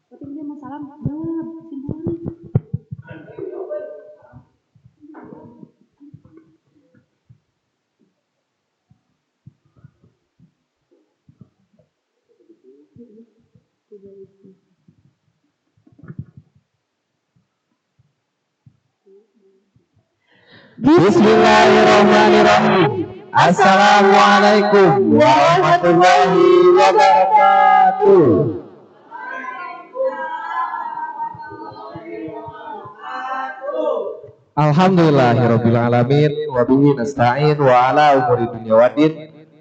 Tapi dia mau salam, jawab, simpulin. Bismillahirrahmanirrahim. Assalamualaikum warahmatullahi wabarakatuh. Alhamdulillahirabbil alamin wa bihi nasta'in wa ala umuri dunya waddin.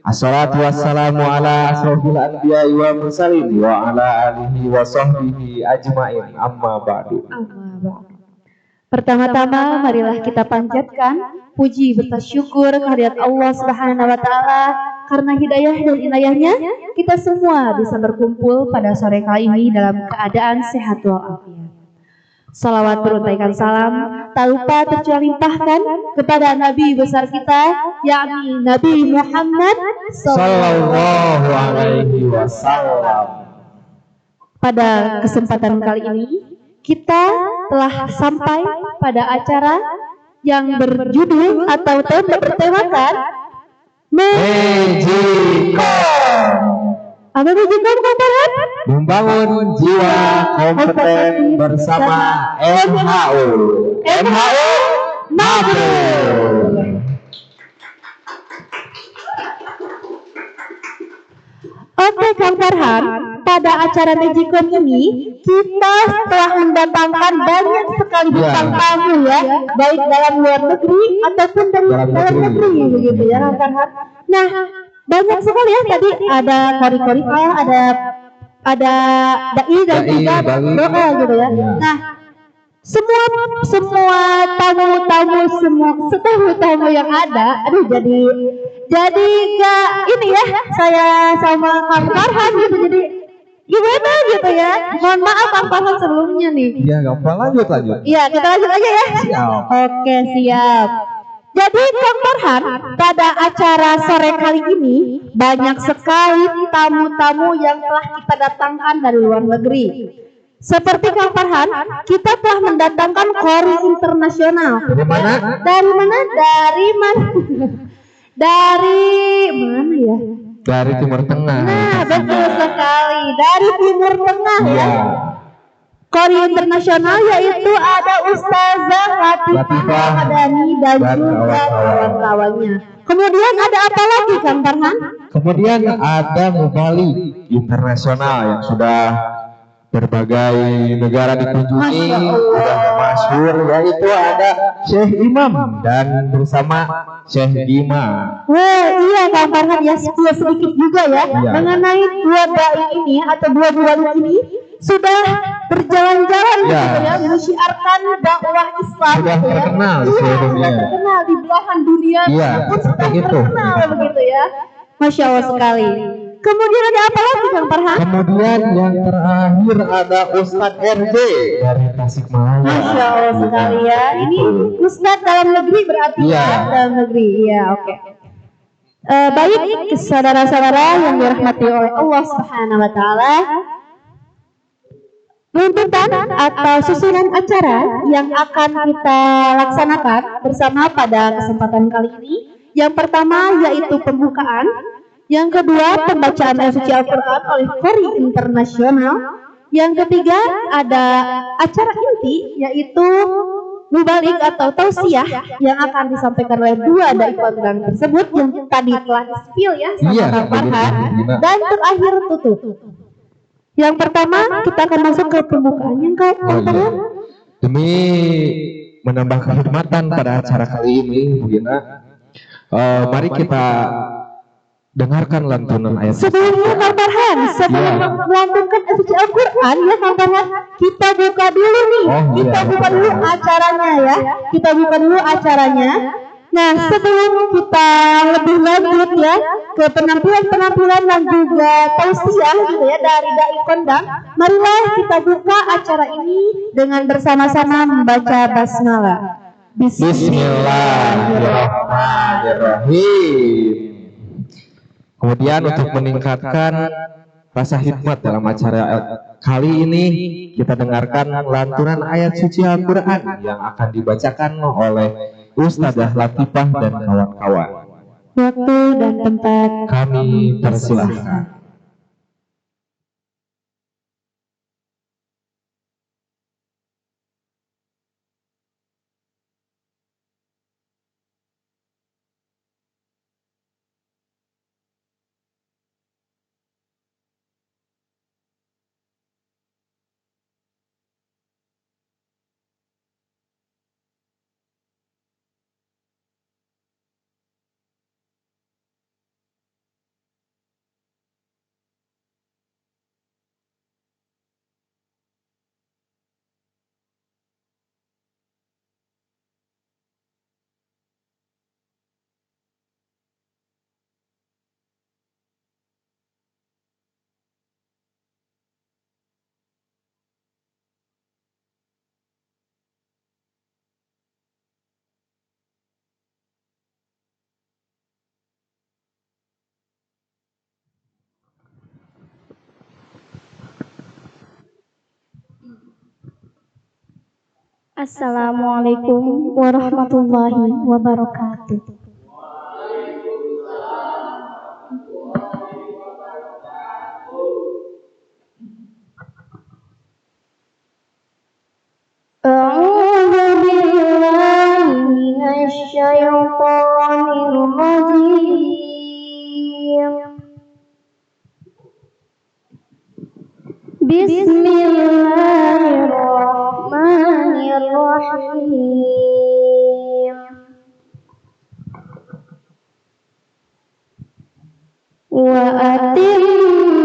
Assalatu wassalamu ala asrofil anbiya'i wa mursalin wa ala alihi wa sahbihi ajmain. Amma ba'du. Pertama-tama marilah kita panjatkan puji bersyukur kehadirat Allah Subhanahu wa taala karena hidayah dan inayahnya kita semua bisa berkumpul pada sore kali ini dalam keadaan sehat walafiat. Salawat beruntaikan salam tak lupa tercurah limpahkan kepada Nabi besar kita yakni Nabi Muhammad Sallallahu alaihi wasallam. Pada kesempatan kali ini kita telah sampai pada acara yang berjudul atau bertemakan Magicom. Apa Magicom kapan? Membangun jiwa kompeten bersama MHU. MHU Mabrur. Oke Kang Farhan, pada acara Magicom ini kita telah mendatangkan banyak sekali bintang tamu ya, baik dalam luar negeri ataupun dari dalam negeri begitu ya Kang Farhan. Nah, banyak sekali ya tadi ada kori-kori ada dai dan juga doa gitu ya. Nah, semua tamu yang ada, aduh jadi gak ini ya, saya sama Kang Farhan gitu, jadi gimana gitu ya, mohon maaf Kang Farhan sebelumnya nih. Ya gak apa, lanjut. Iya kita lanjut aja ya. Siap. Oke siap. Jadi Kang Farhan, pada acara sore kali ini banyak sekali tamu-tamu yang telah kita datangkan dari luar negeri. Seperti Kang Farhan, kita telah mendatangkan kori internasional. Dari mana? Dari mana? Dari mana ya? Dari Timur Tengah. Nah, betul sekali. Dari Timur Tengah ya. Kori internasional yaitu ada Ustazah Latifah Madani dan juga kawan-kawannya. Kemudian ada apa lagi Kang Farhan? Kemudian ada Mubali internasional yang sudah berbagai negara dikunjungi, sudah masyhur, yaitu ada Syekh Imam dan bersama Syekh Gima. Wah iya Kang Farhan ya, sedikit juga ya mengenai dua dai ini atau dua mubalik ini sudah berjalan-jalan gitu ya, menyiarkan dakwah Islam sudah gitu ya. terkenal di seluruh dunia. Sudah terkenal di belahan dunia pun sudah terkenal begitu ya. Masya Allah sekali. Kemudian ada apa lagi Kang Farhan? Kemudian yang terakhir ada Ustadz RJ dari Tasikmalaya. Masya Allah sekali ya. Ini Ustadz dalam negeri berarti ya, dalam negeri. Iya, oke. Baik saudara-saudara yang dirahmati oleh Allah Subhanahu wa taala. Runtutan atau susunan acara yang akan kita laksanakan bersama pada kesempatan kali ini. Yang pertama yaitu pembukaan, yang kedua pembacaan ayat suci Al-Quran oleh kori internasional, yang ketiga ada acara inti yaitu mubalik atau tausiah yang akan disampaikan oleh dua dai kondang tersebut yang tadi telah di-spill ya sama Kang Farhan, dan terakhir tutup. Yang pertama kita akan masuk ke pembukaannya Kang Farhan. Demi menambah kehormatan pada acara kali ini, Bu Gina, mari kita dengarkan lantunan ayat. Sebelumnya Kang Farhan, sebelum melantunkan ayat suci Al-Quran ya Kang Farhan, kita buka dulu nih, kita buka dulu acaranya ya, kita buka dulu acaranya. Nah sebelum kita lebih lanjut ya ke penampilan dan juga tausiah gitu ya dari dai kondang, marilah kita buka acara ini dengan bersama-sama membaca basmalah. Bismillahirrahmanirrahim. Kemudian untuk meningkatkan rasa hikmat dalam acara kali ini. Kita dengarkan lantunan ayat suci Al-Quran yang akan dibacakan oleh Ustadzah Latifah dan kawan-kawan. Waktu dan tempat Kami persilahkan. Assalamualaikum warahmatullahi wabarakatuh. A'udzu billahi minasy syaithanir rajim. Bismillahirrahmanirrahim. Wa atimmul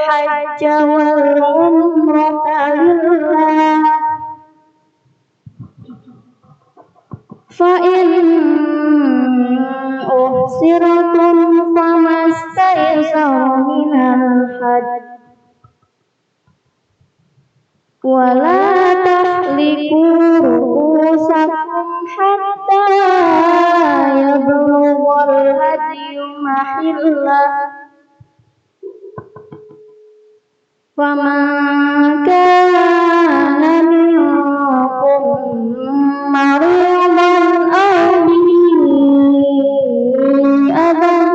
hajja wal umrata lillah fa in uhsiratum famastaysara minal hajj wa la tahliku ru'usakum hatta yablughal hadyu mahillah faman kana minkum maridan aw bihi adan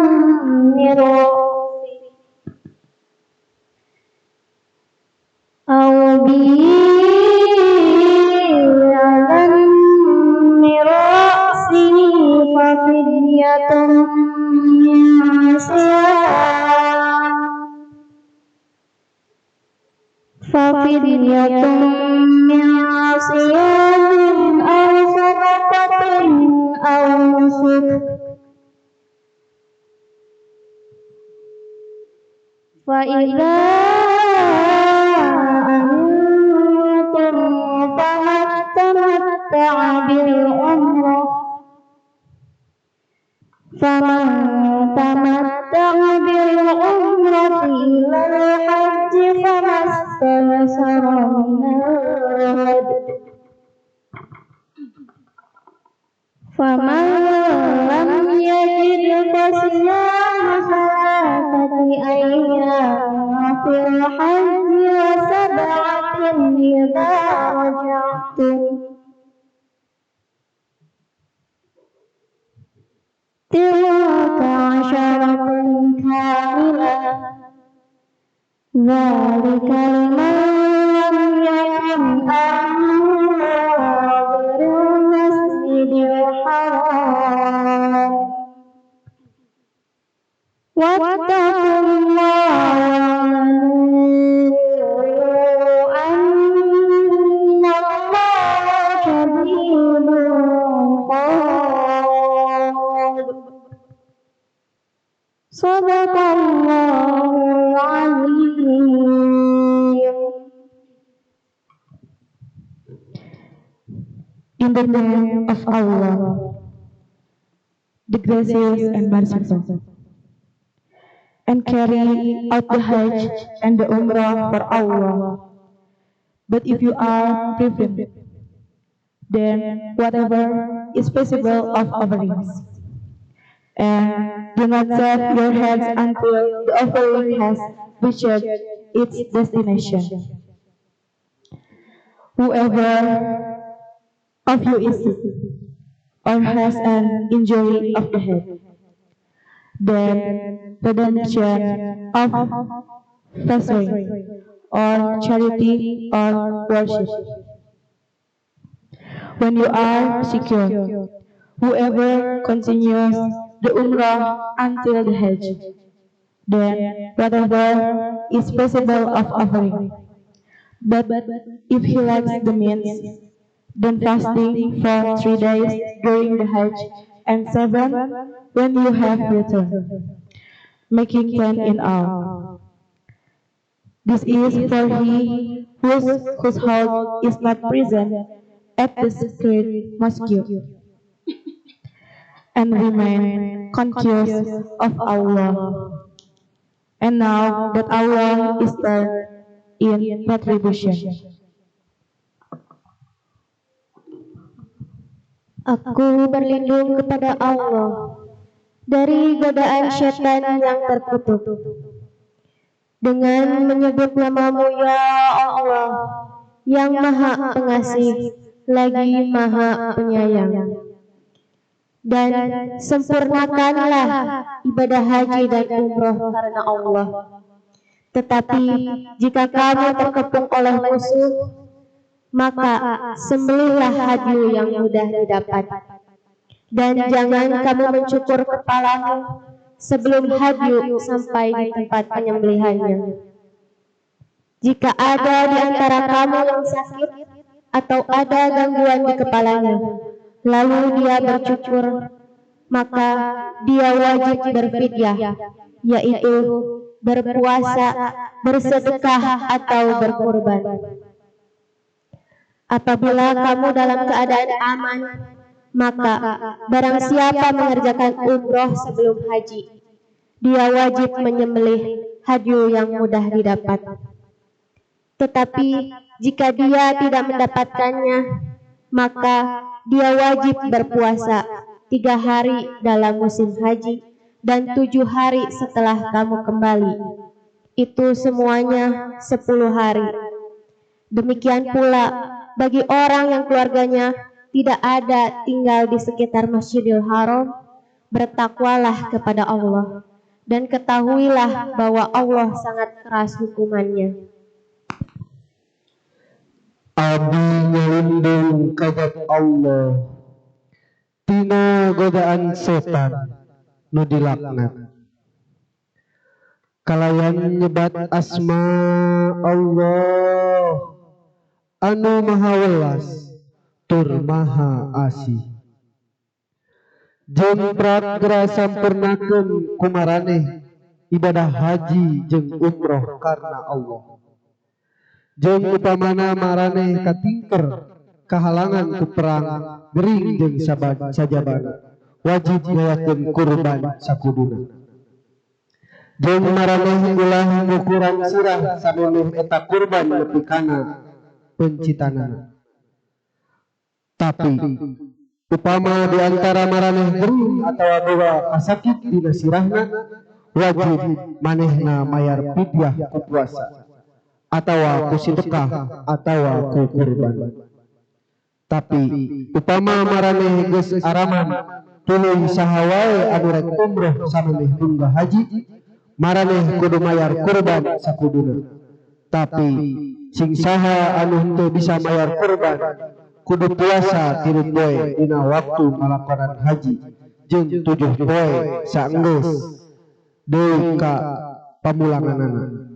min ra'sihi aw bihi adan min ra'sihi fa fidyatun min siyam ففدية من صيام أو صدقة أو نسك فإذا أمنتم فمن تمتع بالعمرة إلى الحج فما استيسر من الهدي فمن لم يجد فصيام ثلاثة أيام في الحج وسبعة إذا رجعتم تلك عشرة كاملة ذلك لمن لم يكن حاضر المسجد الحرام واتقوا الله واعلموا أن الله شديد العقاب صدق الله العظيم. In the name of Allah, the gracious and merciful, and carry out the Hajj and the Umrah for Allah. But if you are prevented, then whatever is possible of offerings, and do not set your heads until the offering has reached its destination. Whoever of you is sick or has an injury of the head, then redemption of fostering or charity or worship. When you are secure, whoever continues the Umrah until the Hajj, then whatever is possible of offering. But if he lacks the means, then fasting for 3 days during the Hajj and 7 when you have returned, making 10 in all. This is for he whose household is not present at the sacred mosque and remain conscious of Allah. And now that Allah is there in retribution. Aku berlindung kepada Allah dari godaan syaitan yang terkutuk. Dengan menyebut namamu ya Allah, yang maha pengasih, lagi maha penyayang. Dan sempurnakanlah ibadah haji dan umroh karena Allah. Tetapi jika kamu terkepung oleh musuh, maka sembelihlah haji yang mudah didapat. Dan jangan kamu mencukur kepalamu sebelum haji sampai di tempat penyembelihannya. Jika ada di antara kamu yang sakit atau ada gangguan di kepalanya, lalu dia bercukur, maka dia wajib berfidyah, yaitu berpuasa, bersedekah atau berkurban. Apabila kamu dalam keadaan aman, maka barang siapa mengerjakan umroh sebelum haji, dia wajib menyembelih haji yang mudah didapat. Tetapi jika dia tidak mendapatkannya, maka dia wajib berpuasa 3 hari dalam musim haji dan 7 hari setelah kamu kembali. Itu semuanya 10 hari. Demikian pula bagi orang yang keluarganya tidak ada tinggal di sekitar Masjidil Haram, bertakwalah kepada Allah dan ketahuilah bahwa Allah sangat keras hukumannya. Abdi nyelindung kagat Allah tina godaan setan nu dilaknat. Kalayan nyebat asma Allah anu maha welas tur maha asih. Jeung pragra sampurnakeun kumaraneh ibadah haji jeung umroh karena Allah. Jeung upamana maraneh katingker kahalangan ku perang gering jeung sajabana wajib ngayakeun kurban sakuduna. Jeung maraneh ulah ngukuran sirah saneuneuh eta kurban nepi kana pencitanana. Tapi upama di antara maraneh gering atawa boga kasakit dina sirahna, wajib manehna mayar fidyah ku puasa atawa ku sedekah atawa ku kurban. Tapi upama maraneh geus araman tuluy saha wae anu rek umroh samaneh munggah haji, maraneh kudu mayar kurban sakuduna. Tapi sing saha anu henteu bisa mayar kurban kudu puasa 3 poe dina waktu ngalakonan haji jeung 7 poe saenggeus deui ka pamulanganana.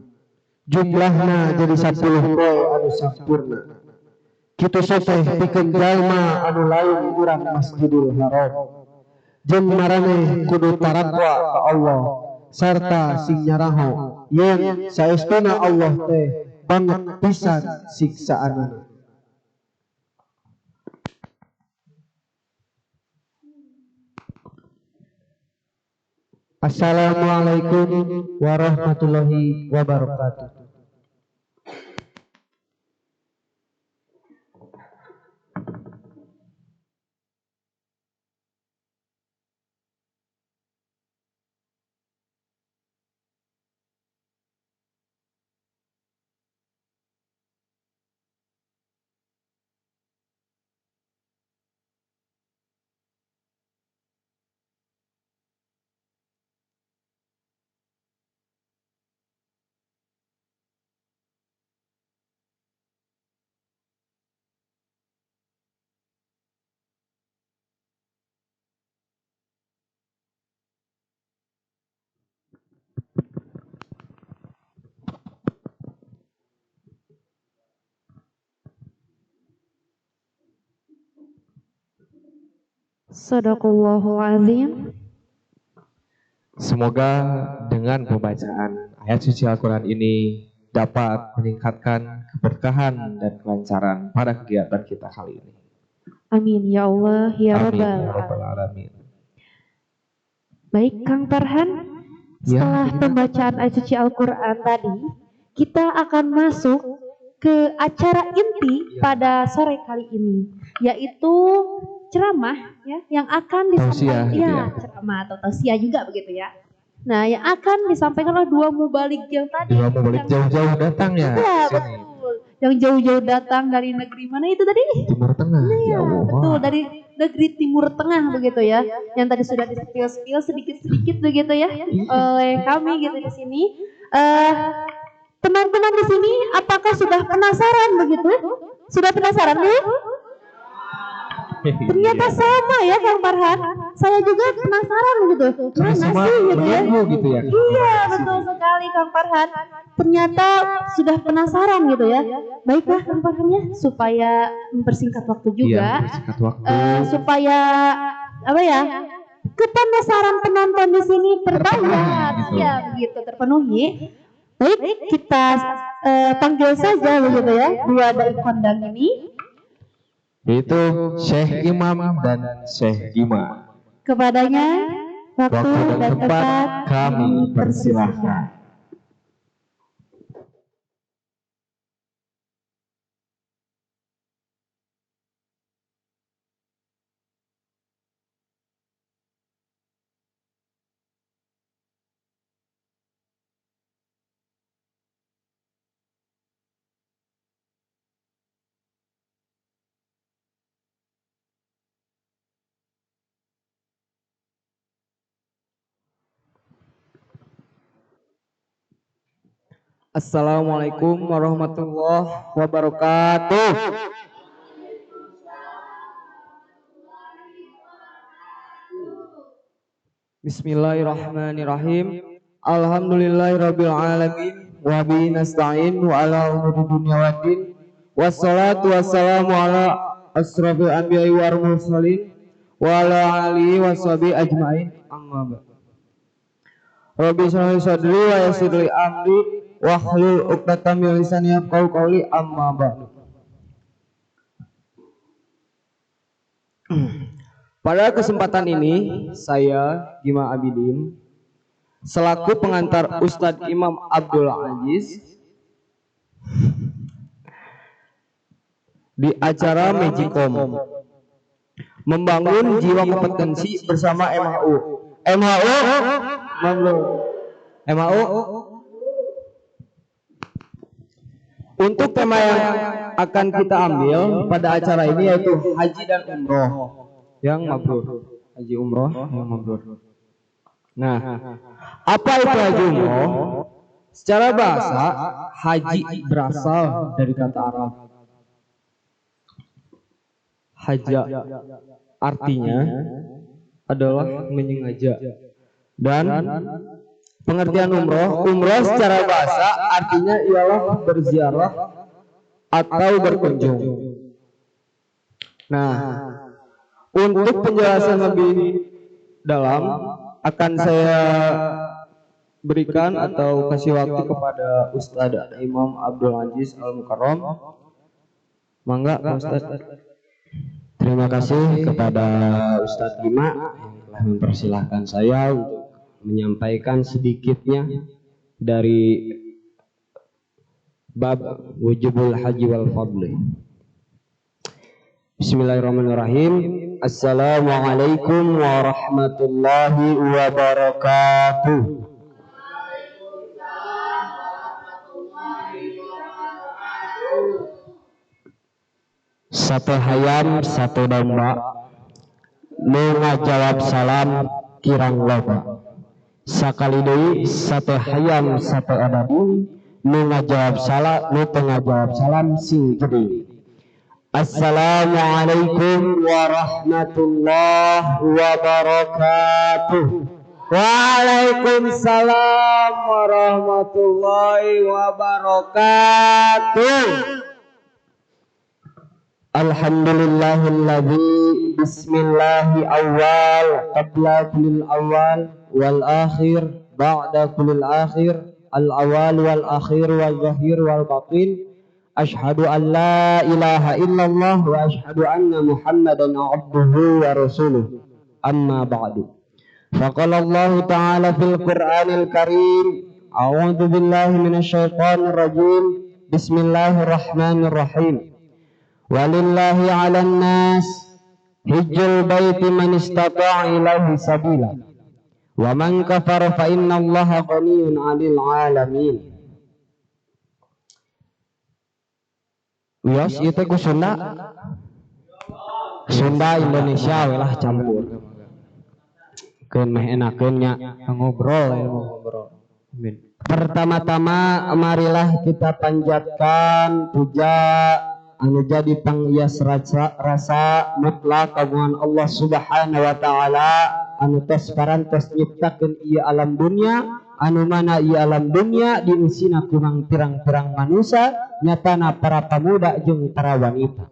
Jumlahna jadi 10 poe anu sampurna. Kitu soteh pikeun jalma anu lain urang Masjidil Haram. Jeung maraneh kudu tarakwa ka Allah sarta sing nyaraho yen saestuna Allah teh banget pisan siksaanana. Assalamualaikum warahmatullahi wabarakatuh. Sadaqallahul azim. Semoga dengan pembacaan ayat suci Al-Quran ini dapat meningkatkan keberkahan dan kelancaran pada kegiatan kita kali ini. Amin ya Allah ya Amin Rabbal ya Rabbal alamin. Alamin. Baik Kang Farhan, Ya, setelah pembacaan ayat suci Al-Quran tadi, kita akan masuk ke acara inti pada sore kali ini, yaitu ceramah ya yang akan Tausiah disampaikan gitu ya. ceramah atau tausiah juga begitu ya. Nah, yang akan disampaikan oleh dua mubalik yang tadi. Dua balik jauh-jauh datang ya. Ya, Sini. betul. Yang jauh-jauh datang dari negeri mana itu tadi? Timur Tengah. Ya Ya, Allah. betul, dari negeri Timur Tengah begitu ya. Yang tadi sudah di-spill sedikit-sedikit begitu ya oleh kami gitu di sini. Teman-teman di sini apakah sudah penasaran begitu? Sudah penasaran Bu? Ternyata sama ya Kang Farhan. Saya juga penasaran gitu. Karena Mana semua sih gitu ya? menunggu gitu ya. Iya, betul sekali Kang Farhan. Ternyata sudah penasaran gitu ya. Baiklah Kang Farhan ya, supaya mempersingkat waktu juga. Iya, bersingkat waktu. Supaya apa ya? Kepenasaran penonton di sini terbayar. Gitu. Ya, begitu terpenuhi. Baik, kita panggil saja begitu ya dua dai kondang ini. Yaitu Syekh Imam dan Syekh Gima. Kepadanya waktu Waktu dan tempat kami persilahkan. Assalamualaikum warahmatullahi wabarakatuh. Bismillahirrahmanirrahim. Alhamdulillahirabbil alamin wa bihi nasta'in wa ala umuri dunya waddin. Wassalatu wassalamu ala asrofil anbiya'i wal mursalin wa ala alihi washabihi ajmain. Amma ba'du. Rabbi shrah li sadri wa yassir li amri wahlul 'uqdatam min lisani yafqahu qawli. Amma ba'du. Pada kesempatan ini saya Gima Abidin selaku pengantar Ustadz Imam Abdul Aziz di acara Magicom membangun jiwa kompetensi bersama MHU. MHU untuk tema yang akan kita ambil pada acara ini yaitu haji dan umroh yang mabrur. Haji umroh yang mabrur. Nah, apa itu haji umroh? Secara bahasa, haji berasal dari kata Arab haja, artinya adalah menyengaja. Dan pengertian umroh secara bahasa artinya ialah berziarah atau berkunjung. Nah, untuk penjelasan lebih dalam akan saya berikan atau kasih waktu kepada Ustadz Imam Abdul Aziz Al-Mukarram. Mangga Pak Ustadz. Terima kasih kepada Ustadz Gima yang telah mempersilahkan saya untuk menyampaikan sedikitnya dari bab wujubul haji wal fadli. Bismillahirrahmanirrahim. Assalamualaikum warahmatullahi wabarakatuh. Satu hayam satu domba nu ngajawab salam kirang loba. Sakali deui satu hayam satu adabu nu ngajawab salam nu teu ngajawab salam sing gede. Assalamualaikum warahmatullahi wabarakatuh. Waalaikumsalam warahmatullahi wabarakatuh. Alhamdulillahilladzi bismillahi awal qabla kulil awal wal akhir ba'da kulil akhir al awal wal akhir wal zahir wal batin. Ashhadu an la ilaha illallah wa ashhadu anna Muhammadan abduhu wa rasuluh. Amma ba'du. Faqala Allah ta'ala fil Qur'anil Karim. A'udzu billahi minasyaitonir rajim. Bismillahirrahmanirrahim. Walillahi 'alan nas hijjul baiti man istata'a ilaihi sabila. Wa man kafara fa innallaha ghaniyyun 'anil 'alamin. Wios ieu teh ku Sunda. Sunda Indonesia we lah campur. Keun meh enakeun nya ngobrol. Amin. Pertama-tama marilah kita panjatkan puja anu jadi panghias rasa mutlak kagungan Allah Subhanahu wa taala anu tos parantos nyiptakeun ieu alam dunia, anu mana ieu alam dunia diusina kurang pirang-pirang manusia, nyatana para pemuda jeung para wanita.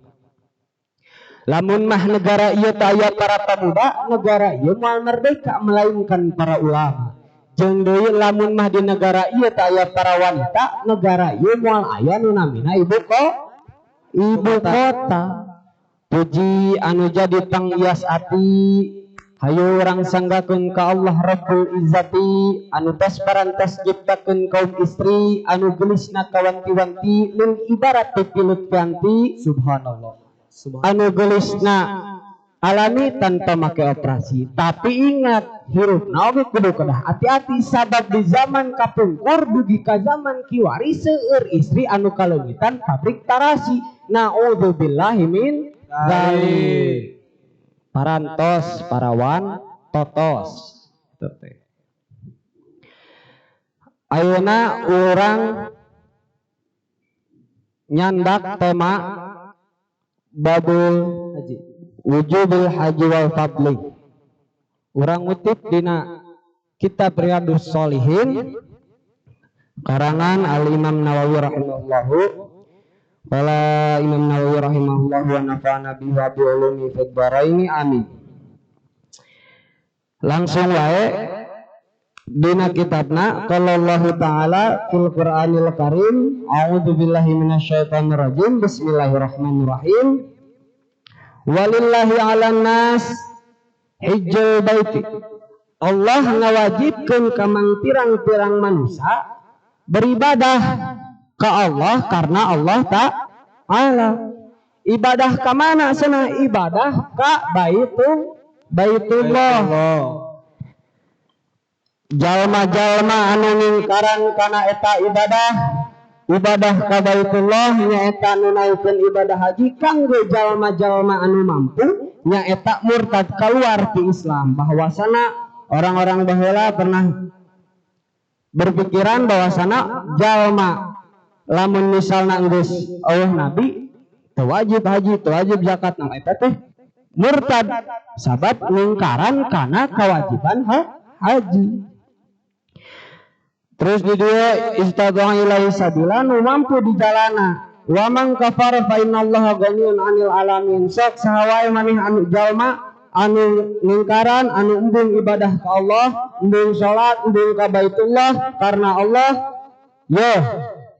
Lamun mah negara ieu teh aya para pemuda, negara ieu moal merdeka melainkan para ulama. Jeung deui lamun mah di negara ieu teh aya para wanita, negara ieu moal aya nu namina ibu kota. Puji anu jadi panghias ati, hayu urang sanggakeun ka Allah Rabbul Izzati anu tos parantos nyiptakeun kaum istri anu geulisna kawanti-wanti lin ibarat pilut ganti. Subhanallah. Anu geulisna alami tanpa make operasi. Tapi ingat, hirupna oge kudu kedah hati-hati sabab di zaman kapungkur dugi ka zaman kiwari seueur istri anu kaleungitan pabrik tarasi. Na'udzubillahi min dzalik. Parantos parawan totos. Ayeuna urang nyandak tema babul haji, wujubul haji wal fadli. Urang ngutip dina kitab Riyadhus Shalihin karangan Al Imam Nawawi rahimahullahu. Qala Imam Nawawi rahimahullahu wa nafa'ana bihi wa bi ulumi fid dharaini amin. Langsung wae dina kitabna qala Allah taala fil Qur'anil Karim, a'udzu billahi minasyaitonir rajim, bismillahirrahmanirrahim. Walillahi 'alan nas hijjul baiti. Allah ngawajibkeun ka pirang-pirang manusia beribadah ka Allah karena Allah ta'ala. Ibadah ka mana cenah? Ibadah ka Baitullah. Jalma-jalma anu ngingkaran kana eta ibadah ka Baitullah nyaeta nu naikeun ibadah haji kanggo jalma-jalma anu mampu nyaeta murtad keluar ti Islam. Bahwasana orang-orang baheula pernah berpikiran bahwasana jalma lamun misalna geus eueuh nabi teu wajib haji, teu wajib zakat, nah eta teh murtad sabab ngingkaran kana kewajiban haji. Terus di dieu istadha ilaihi sabila nu mampu di jalana. Wa man kafara fa innallaha ghaniyyun 'anil alamin. Sok saha wae maneh anu jalma anu ngingkaran anu embung ibadah ka Allah, embung salat, embung ka Baitullah karena Allah.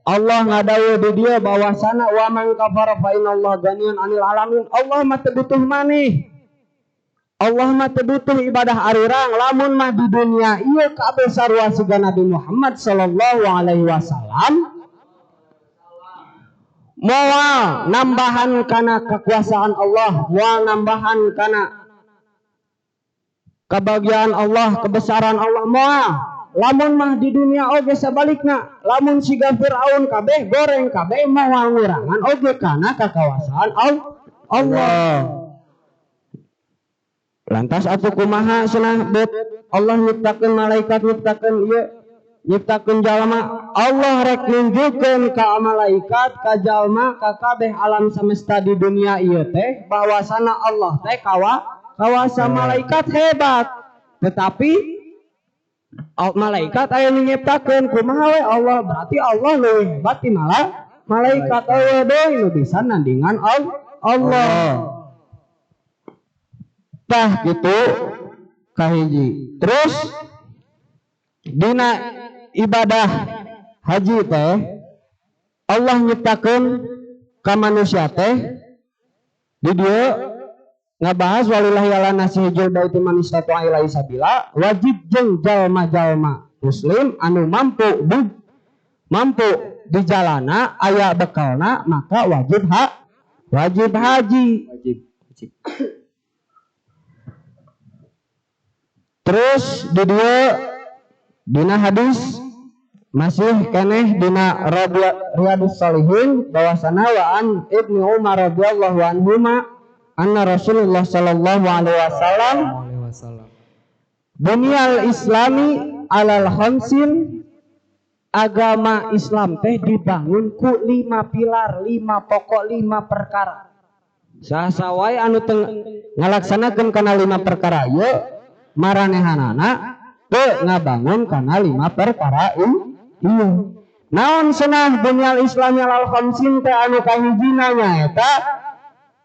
Allah ngadawuh di dia bahwasana wa man kafara fa innallaha ghaniyyun 'anil alamin. Allah mah teu butuh maneh. Allah mah teu butuh ibadah arirang. Lamun mah di dunia ieu kabeh sarua siga Nabi Muhammad sallallahu alaihi wasallam moal nambahan kana kekuasaan Allah, moal nambahan kana kebahagiaan Allah, kebesaran Allah moal. Lamun mah di dunia oge sabalikna, lamun siga Firaun kabeh goreng kabeh moal ngurangan oge kana kekuasaan Allah. Lantas atuh kumaha cenah bet Allah nyiptakeun malaikat, nyiptakeun jalma. Allah rek nunjukkeun ka malaikat, ka jalma, ka kabeh alam semesta di dunia ieu teh bahwasana Allah teh kawasa malaikat hebat. Tetapi malaikat aya nu nyiptakeun kumaha we Allah, berarti Allah leuwih hebat ti malaikat. Eueuh deui nu bisa nandingan Allah. Tah gitu kahiji. Terus dina ibadah haji teh Allah nyiptakeun ka manusia teh di dieu ngabahas walillahi ala nasi hijul baiti man istata'a ilaihi sabila, wajib jeung jalma-jalma muslim anu mampu di jalana aya bekalna maka wajib haji. Terus di dia dina hadis masih keneh dina Riyadus Shalihin bahwasana wa an Ibnu Umar radhiyallahu anhuma anna Rasulullah sallallahu alaihi wasallam bunyal islami alal khamsin, agama Islam teh dibangun ku 5 pilar, 5 pokok, 5 perkara. Saha-saha anu ngalaksanakeun kana 5 perkara ieu maranehanana teu ngabangun kana 5 perkara ieu. Naon cenah bunyal islami alal khamsin teh anu kahijina nyaeta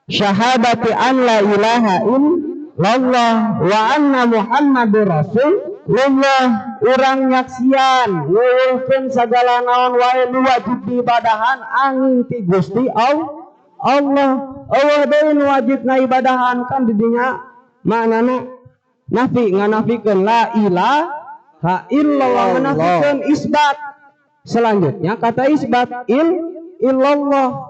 syahadati an la ilaha illallah wa anna muhammadur rasulullah. Urang nyaksian ngeueulkeun sagala naon wae nu wajib diibadahan angin ti Gusti Allah. Allah deui nu wajib ngaibadahan kan di dinya maknana nafi nganafikeun la ilaha illallah, nganafikeun isbat. Selanjutnya kata isbat illallah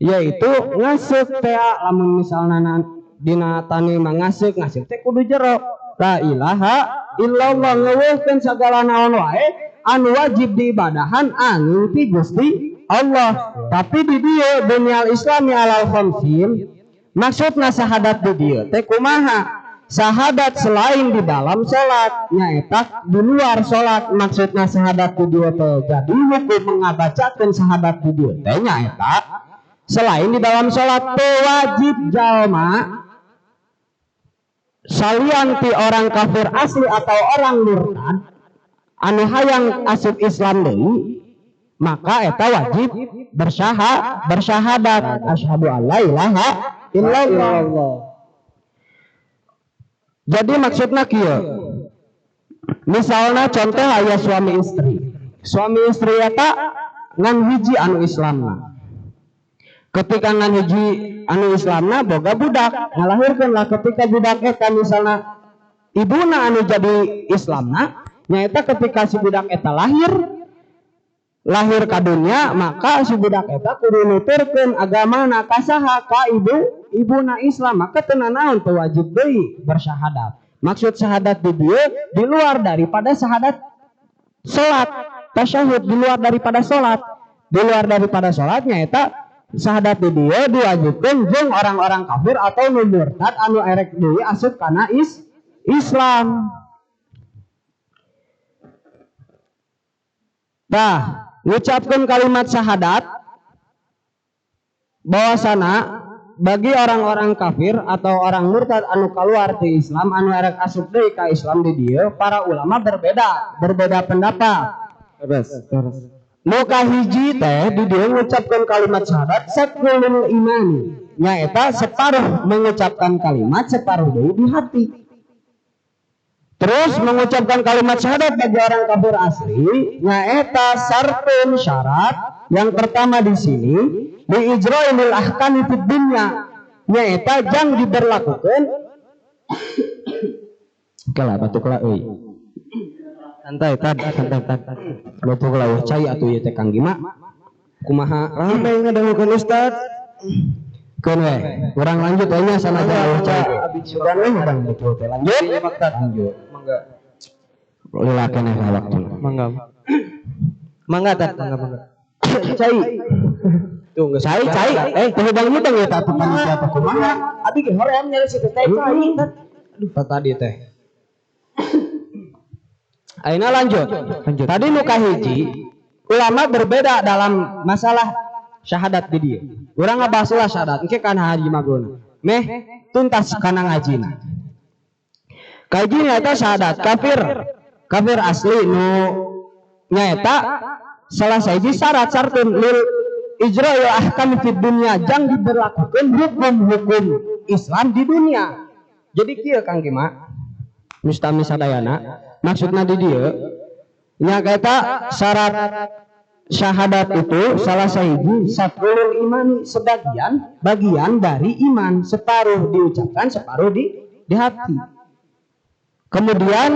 yaitu ngasuk teh lamun misalna dina tani mah ngasuk teh kudu jero la ilaha illallah, ngeueulkeun sagala naon wae anu wajib diibadahan anu ti Gusti Allah. Tapi di dieu bunyal islami alal khamsin maksudna sahadat di dieu teh kumaha? Sahadat selain di dalam salat nyaeta di luar salat. Maksudna sahadat di dieu teh jadi hukum mengabacakeun sahadat di dieu teh nyaeta selain di dalam salat teh wajib jalma salian ti orang kafir asli atau orang murtad anu hayang asup Islam deui maka eta wajib bersyahadat asyhadu an la ilaha illallah. Jadi maksudna kieu misalna contoh aya suami istri eta ngan hiji anu Islamna. Ketika ngan hiji anu Islamna boga budak ngalahirkeun lah. Ketika budak eta misalna ibuna anu jadi Islamna nyaeta ketika si budak eta lahir ka dunya maka si budak eta kudu nuturkeun agamana ka saha ka ibuna Islam, maka teu naon teu wajib deui bersyahadat. Maksud syahadat di dieu di luar daripada syahadat salat, tasyahud di luar daripada salat. Di luar daripada salatnya eta syahadat di dieu diwajibkeun jeung orang-orang kafir atau nu murtad anu erek deui asup kana Islam. Nah, ngucapkeun kalimat syahadat bahwasana bagi orang-orang kafir atau orang murtad anu keluar di Islam anu erek asup deui ka Islam di dieu para ulama berbeda pendapat. Nu kahiji teh di dieu ngucapkeun kalimat syahadat sakulul imani nyaeta separuh mengucapkan kalimat separuh deui di hati. Terus mengucapkan kalimat syahadat bagi orang kafir asli nyaeta sartun syarat yang pertama di sini di ijra'il ahkam fid dunya nyaeta jang diberlakukeun kala batuk la euy santai batuk la cai atuh ieu teh Kang Gima kumaha rame ngadangukeun ustad keun we urang lanjut we nya sanajan cai sugan we urang betul teh lanjut mangga lila keneh waktuna mangga cai tuh nggak cai teh bang ya tak panitia teh kumaha abi ge hoream nyari situ teh cai aduh tadi teh ayeuna lanjut tadi nu kahiji ulama berbeda dalam masalah syahadat di dieu urang ngabahas ulah syahadat engke kana haji magruna meh tuntas kana ngajina kaji nyaeta syahadat kafir asli nu nyaeta salah sahiji syarat sartun lil ijra'ul ahkam fid dunya, jang diberlakukan hukum-hukum Islam di dunia. Jadi kieu Kang Gima Mustami sadayana maksudna di dieu nya kata syarat syahadat itu salah sahiji satrul imani, sebagian bagian dari iman, separuh diucapkan separuh di hati. Kemudian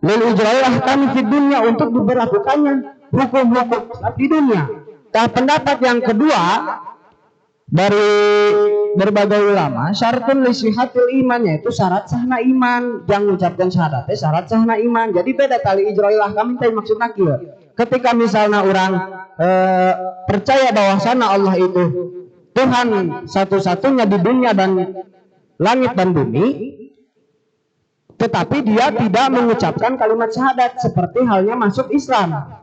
lil ijra'il ahkam fid dunya, untuk diberlakukannya hukum-hukum di dunia. Nah, pendapat yang kedua dari berbagai ulama, syaratun li sihatil iman, yaitu syarat sahna iman. Yang mengucapkan syahadatnya syarat sahna iman. Jadi beda tali ijra'il ahkam teh maksudna kieu. Ketika misalnya orang percaya bahwasana Allah itu Tuhan satu-satunya di dunia dan langit dan bumi, tetapi dia tidak mengucapkan kalimat syahadat seperti halnya masuk Islam,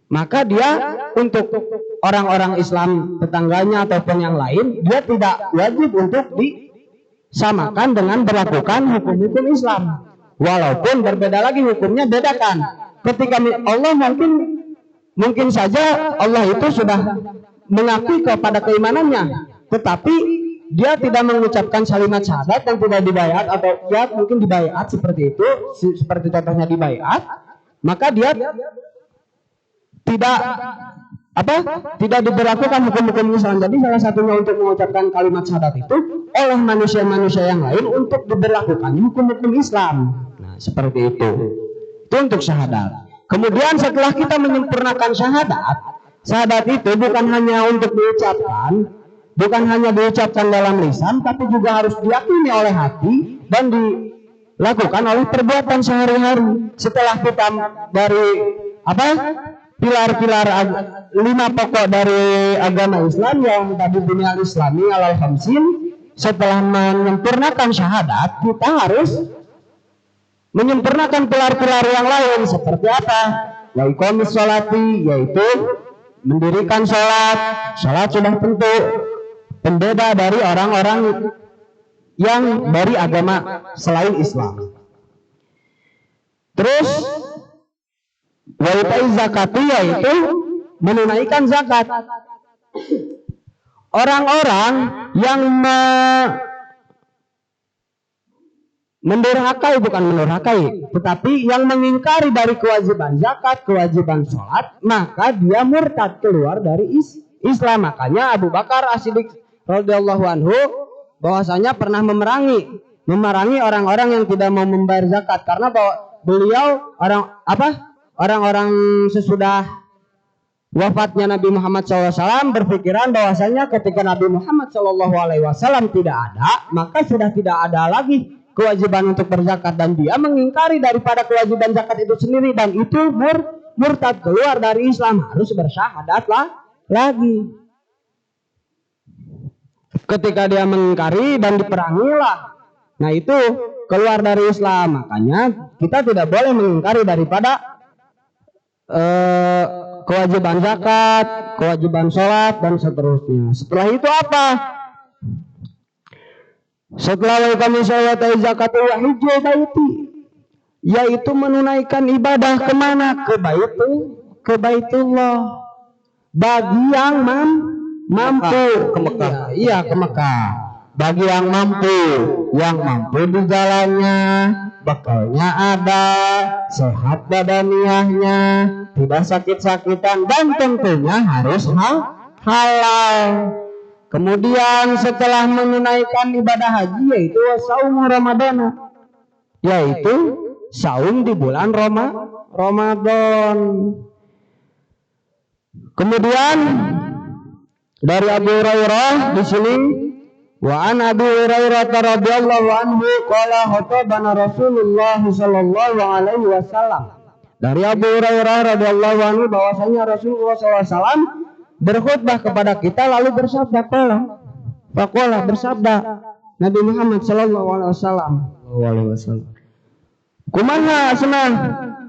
maka dia untuk orang-orang Islam tetangganya ataupun yang lain, dia tidak wajib untuk disamakan dengan berlakukan hukum-hukum Islam. Walaupun berbeda lagi hukumnya, bedakan. Ketika Allah mungkin saja Allah itu sudah mengakui kepada keimanannya, tetapi dia tidak mengucapkan kalimat syahadat yang tidak dibayat, atau ya mungkin dibayat seperti itu, seperti contohnya dibayat, maka dia tidak diberlakukan hukum-hukum Islam. Jadi salah satunya untuk mengucapkan kalimat syahadat itu oleh manusia-manusia yang lain untuk diberlakukan hukum-hukum Islam. Nah, seperti itu. Itu untuk syahadat. Kemudian setelah kita menyempurnakan syahadat itu bukan hanya untuk diucapkan, bukan hanya diucapkan dalam lisan, tapi juga harus diyakini oleh hati dan dilakukan oleh perbuatan sehari-hari. Setelah kita dari pilar-pilar 5 pokok dari agama Islam yang tadi dunia Islami alal khamsin, setelah menyempurnakan syahadat, kita harus menyempurnakan pilar-pilar yang lain seperti apa? Wa iqamis sholati, yaitu mendirikan sholat. Sholat sudah tentu pembeda dari orang-orang yang dari agama selain Islam. Terus wa itai zakati, yaitu menunaikan zakat. Orang-orang yang mendurhakai, bukan mendurhakai, tetapi yang mengingkari dari kewajiban zakat, kewajiban sholat, maka dia murtad, keluar dari Islam. Makanya Abu Bakar As-Siddiq radhiyallahu anhu bahwasanya pernah memerangi orang-orang yang tidak mau membayar zakat, karena bahwa beliau orang-orang sesudah wafatnya Nabi Muhammad SAW berpikiran bahwasanya ketika Nabi Muhammad SAW tidak ada, maka sudah tidak ada lagi kewajiban untuk berzakat, dan dia mengingkari daripada kewajiban zakat itu sendiri, dan itu murtad, keluar dari Islam, harus bersyahadat lagi. Ketika dia mengingkari dan diperangilah, nah itu keluar dari Islam. Makanya kita tidak boleh mengingkari daripada kewajiban zakat, kewajiban sholat, dan seterusnya. Setelah itu apa? Setelah kami sholat zakat wa hijjah baiti, yaitu menunaikan ibadah kemana? Ke Baitullah. Bagi yang mampu, ke Mekah. Iya, ke Mekah. Bagi yang mampu di jalannya, bekalnya ada, sehat badaniahnya, tidak sakit-sakitan, dan tentunya harus halal. Kemudian setelah menunaikan ibadah haji, yaitu saum Ramadan, yaitu saum di bulan Ramadan. Kemudian dari Abu Hurairah di sini, wa an Abi Hurairah radhiyallahu anhu qala khatabana Rasulullah sallallahu alaihi wasallam. Dari Abu Hurairah radhiyallahu anhu bahwasanya Rasulullah sallallahu alaihi wasallam berkhutbah kepada kita, lalu bersabda, faqala bersabda Nabi Muhammad sallallahu alaihi wasallam, kumaha asna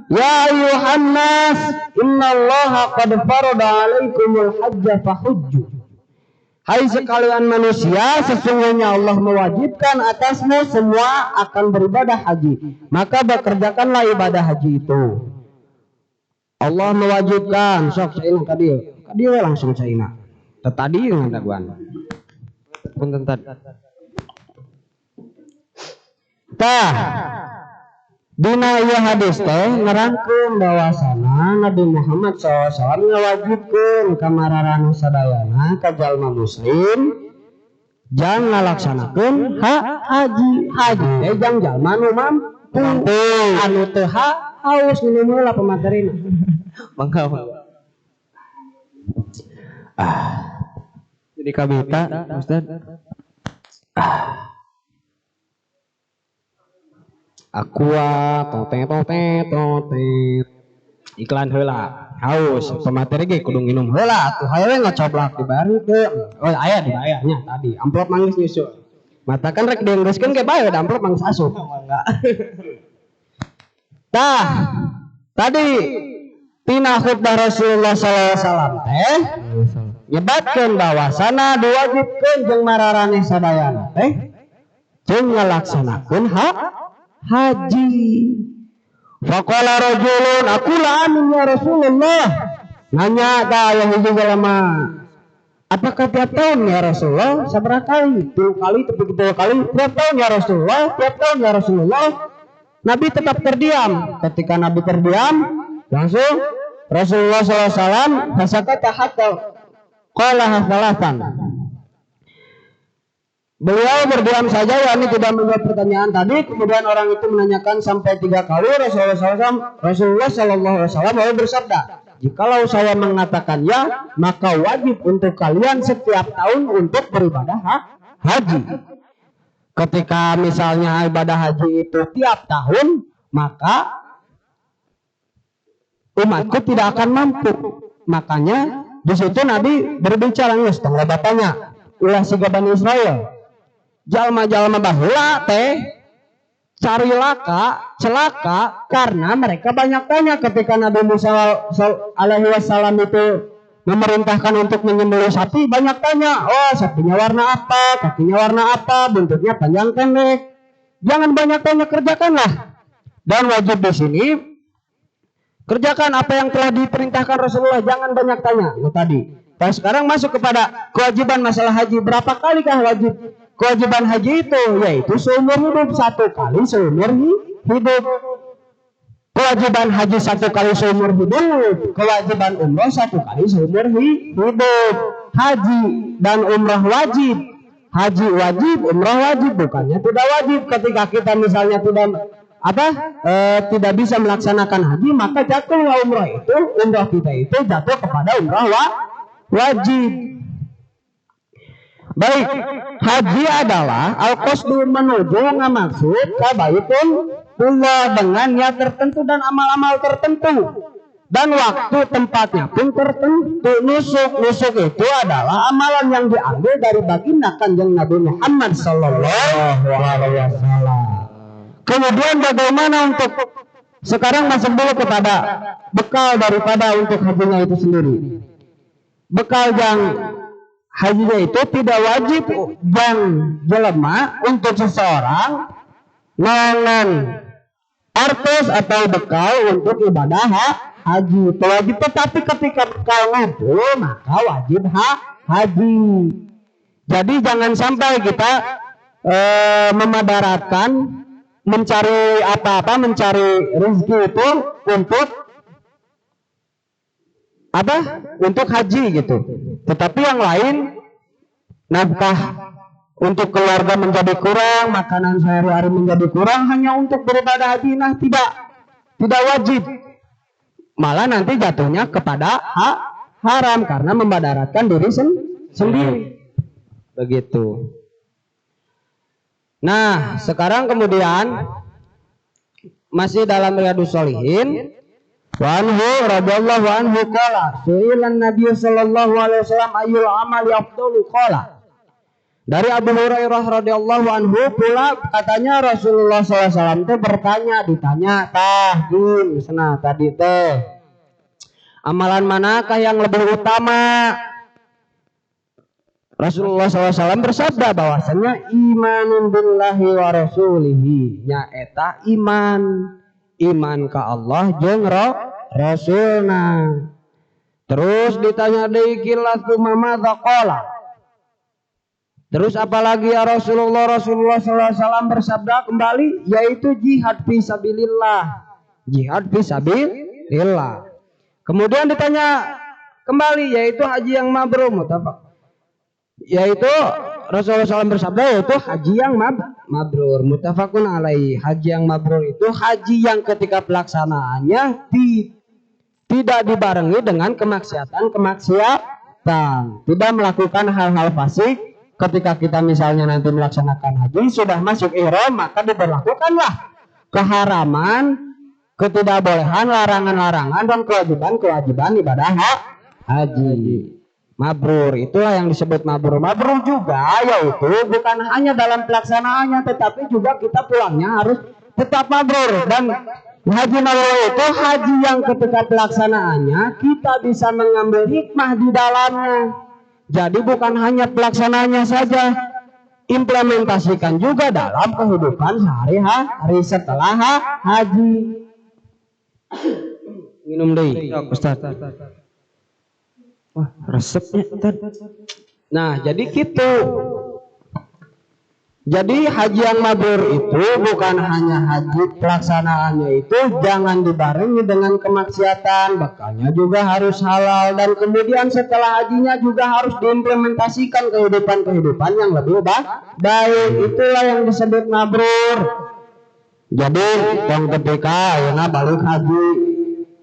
ya ayuhan nas innallaha qad farada alaikumul hajja fahujju. Hai sekalian manusia, sesungguhnya Allah mewajibkan atasmu semua akan beribadah haji, maka bekerjakanlah ibadah haji itu. Allah mewajibkan sok caina tadi we langsung caina tadi ngadaguan punten tah dina ieu hadis teh nerangkeun bahwasana Nabi Muhammad SAW ngawajibkeun kamararana sadayana ka jalma muslim jang ngalaksanakeun haji teh jang jalma nu mampu anu teu haus minum heula pematerina Mangga. Jadi kabita Ustaz. Aqua totet iklan heula haus pemateri ge kudu nginum heula atuh haye ngocoblak dibarikeun oh aya dibayarnya tadi amplop mangis nyusul mata kan rek dienggeuskeun ge bae da amplop mangis asup tah tadi tina khutbah Rasulullah sallallahu alaihi wasallam teh nyebatkeun bahwasana diwajibkeun jeung mararaneh sadayana teh jeung ngalaksanakeun haji. Faqala rajulun aqula amin ya Rasulullah. Nanya da yang hiji jelema. Apakah tiap tahun ya Rasulullah? Sabaraha kali? 3 kali, 3 kali. Tiap tahun ya Rasulullah? Tiap tahun ya Rasulullah? Nabi tetap terdiam. Ketika Nabi terdiam, langsung Rasulullah SAW hasakata hatta qala hasalatan. Beliau berdiam saja, yakni tidak menjawab pertanyaan tadi. Kemudian orang itu menanyakan sampai 3 kali. Rasulullah SAW lalu bersabda, jikalau saya mengatakan ya, maka wajib untuk kalian setiap tahun untuk beribadah haji. Ketika misalnya ibadah haji itu tiap tahun, maka umatku tidak akan mampu. Makanya di situ Nabi berbicara nih, setengah bapaknya, ulah siga Bani Israel. Jalma-jalma baheula teh cari celaka karena mereka banyak tanya ketika Nabi Musa alaihi wasallam itu memerintahkan untuk menyembelih sapi, banyak tanya, oh sapinya warna apa, kakinya warna apa, bentuknya panjang pendek. Jangan banyak tanya, kerjakanlah. Dan wajib di sini kerjakan apa yang telah diperintahkan Rasulullah, jangan banyak tanya. Itu tadi. Dan sekarang masuk kepada kewajiban masalah haji. Berapa kalikah wajib kewajiban haji itu? Yaitu seumur hidup, 1 kali seumur hidup. Kewajiban haji 1 kali seumur hidup. Kewajiban umrah 1 kali seumur hidup. Haji dan umrah wajib. Haji wajib, umrah wajib. Bukannya tidak wajib. Ketika kita misalnya tidak bisa melaksanakan haji, maka jatuhlah umrah itu. Umrah kita itu jatuh kepada umrah wajib. Baik, haji adalah al-qasdu menuju ngamaksud ka Baitullah dengan niat tertentu dan amal-amal tertentu. Dan waktu tempatnya pun tertentu. Nusuk itu adalah amalan yang diambil dari baginda Kanjeng Nabi Muhammad sallallahu alaihi wasallam. Kemudian bagaimana untuk sekarang masuk dulu kepada bekal daripada untuk hajinya itu sendiri. Bekal yang hajinya itu tidak wajib dan jelema untuk seseorang nongon artos atau bekal untuk ibadah haji itu wajib, tetapi ketika bekal ngumpul maka wajib haji. Jadi jangan sampai kita memadaratkan mencari apa-apa, mencari rezeki itu untuk haji gitu. Tetapi yang lain, nafkah untuk keluarga menjadi kurang, makanan sehari-hari menjadi kurang hanya untuk beribadah haji, nah tidak wajib. Malah nanti jatuhnya kepada haram karena membadaratkan diri sendiri. Begitu. Nah, sekarang kemudian masih dalam Riyadhus Shalihin. Wa anhu radhiyallahu anhu qala su'ilan Nabi sallallahu alaihi wasallam ayyul amali afdalu qala. Dari Abu Hurairah radhiyallahu anhu pula katanya Rasulullah sallallahu alaihi wasallam teh ditanya tadi teh amalan manakah yang lebih utama? Rasulullah SAW bersabda bahwasanya imanun billahi wa rasulihi, nyaeta iman ka Allah jeung rasulna. Terus ditanya deui kilas kumaha qala. Terus apalagi ya Rasulullah SAW bersabda kembali, yaitu jihad fisabilillah. Jihad fisabilillah. Kemudian ditanya kembali, yaitu haji yang mabrur, mutafaq. Yaitu Rasulullah SAW bersabda, yaitu haji yang mabrur, mutafaqun alaihi. Haji yang mabrur itu haji yang ketika pelaksanaannya tidak dibarengi dengan kemaksiatan, tidak melakukan hal-hal fasik. Ketika kita misalnya nanti melaksanakan haji sudah masuk ihram, maka diberlakukanlah keharaman, ketidakbolehan, larangan-larangan dan kewajiban ibadah haji. Mabrur itulah yang disebut mabrur. Mabrur juga yaitu bukan hanya dalam pelaksanaannya, tetapi juga kita pulangnya harus tetap mabrur. Dan haji mabrur itu haji yang ketika pelaksanaannya kita bisa mengambil hikmah di dalamnya. Jadi bukan hanya pelaksanaannya saja, implementasikan juga dalam kehidupan sehari-hari setelah haji. Minum deh, Ustaz. Wah, resepnya. Nah, jadi gitu. Jadi haji yang mabrur itu bukan hanya haji, pelaksanaannya itu jangan dibarengi dengan kemaksiatan, bekalnya juga harus halal, dan kemudian setelah hajinya juga harus diimplementasikan kehidupan yang lebih baik. Itulah yang disebut mabrur. Jadi yang ketika ayeuna balik haji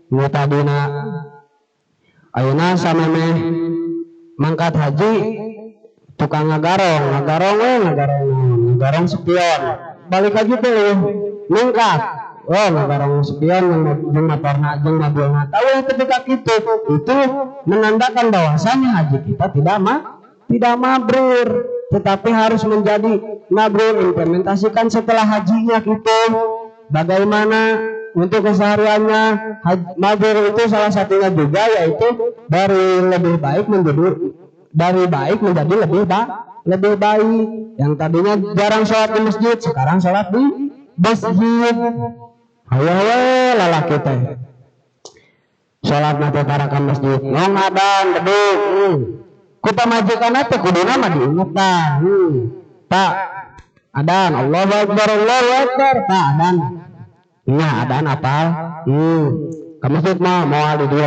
nu tadina ayeuna sameme mangkat haji tukang ngagarong spion balik lagi tuh ningkat ngagarong spion jeung motorna jeung mobilna tahu ketika itu menandakan bahwasanya haji kita tidak mabrur, tetapi harus menjadi mabrur, implementasikan setelah hajinya gitu. Bagaimana untuk kesehariannya mabrur itu salah satunya juga yaitu dari baik menjadi lebih baik. Yang tadinya jarang sholat di masjid, sekarang sholat di masjid. Hayo lalaki teh sholat nanti ke masjid ngong adan beduk kita majikan teh kuduna mah diingetan tak adan Allahu Akbar tak adan nya adan apal ke masjid mah mau di dieu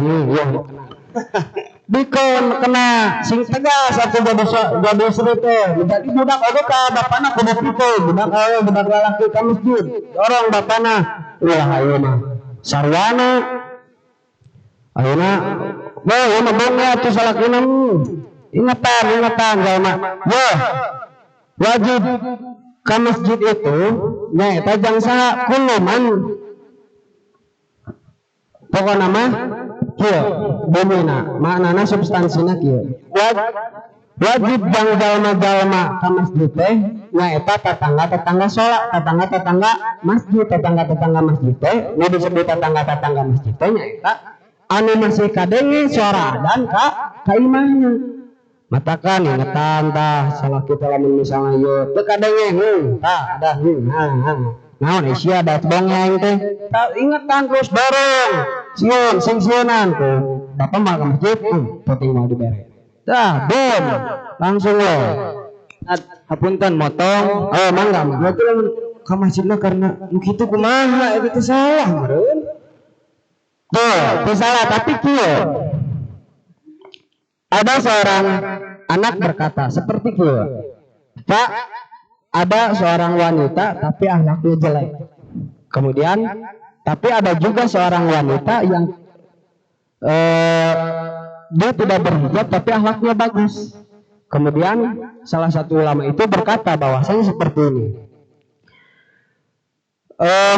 bikon kena sing tegas atuh jadi serite jadi budak oge ka bapana kudu kitu budak lalaki ka masjid dorong bapana ulah ayeuna mah sarwana ayeuna bae mabongna atuh salakina ingatan jalma wajib ka masjid itu nya eta jang saha kuluman pokona mah kieu bumina maknana substansina kieu wajib jang jalma-jalma ka masjid teh nyaeta tetangga sholat, tetangga masjid teh nu disebut tetangga masjid teh nyaeta anu masih kadenge suara dan ka imahna matakan ingetan tah salah kita lamun misalnya ieu teu kadenge tah ada naon isia dat bongeng teh ingetan terus bareng sieun tuh bapak mah ka masjid penting mau dibere dah bom langsung lo hapunten motong mangga berarti lamun ka masjidna karena nu kitu kumaha eta teh salah meureun tuh salah tapi kieu ada seorang anak berkata seperti kieu Pak ada seorang wanita tapi akhlaknya jelek. Kemudian tapi ada juga seorang wanita yang dia tidak berhijab tapi akhlaknya bagus. Kemudian salah satu ulama itu berkata bahwasanya seperti ini.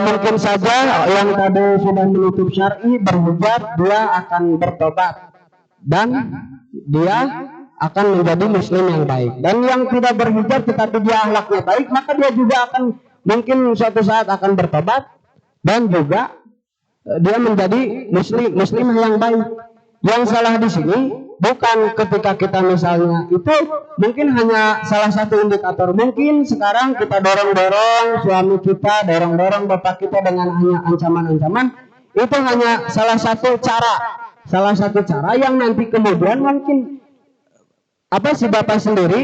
Mungkin saja yang tadi sudah menutup syar'i berhijab dia akan bertobat dan dia akan menjadi muslim yang baik, dan yang tidak berhijab tetapi dia akhlaknya baik maka dia juga akan mungkin suatu saat akan bertobat dan juga dia menjadi muslimah yang baik. Yang salah di sini bukan ketika kita misalnya itu mungkin hanya salah satu indikator, mungkin sekarang kita dorong suami kita, dorong bapak kita dengan hanya ancaman-ancaman, Itu hanya salah satu cara yang nanti kemudian mungkin si Bapak sendiri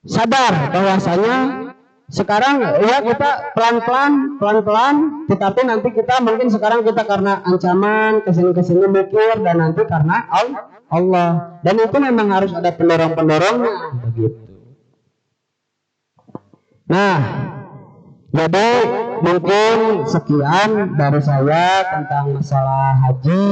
sadar bahwasanya sekarang ya kita pelan-pelan, tetapi nanti kita mungkin sekarang kita karena ancaman kesini mikir, dan nanti karena Allah, dan itu memang harus ada pendorong-pendorongnya begitu. Nah, jadi mungkin sekian dari saya tentang masalah haji,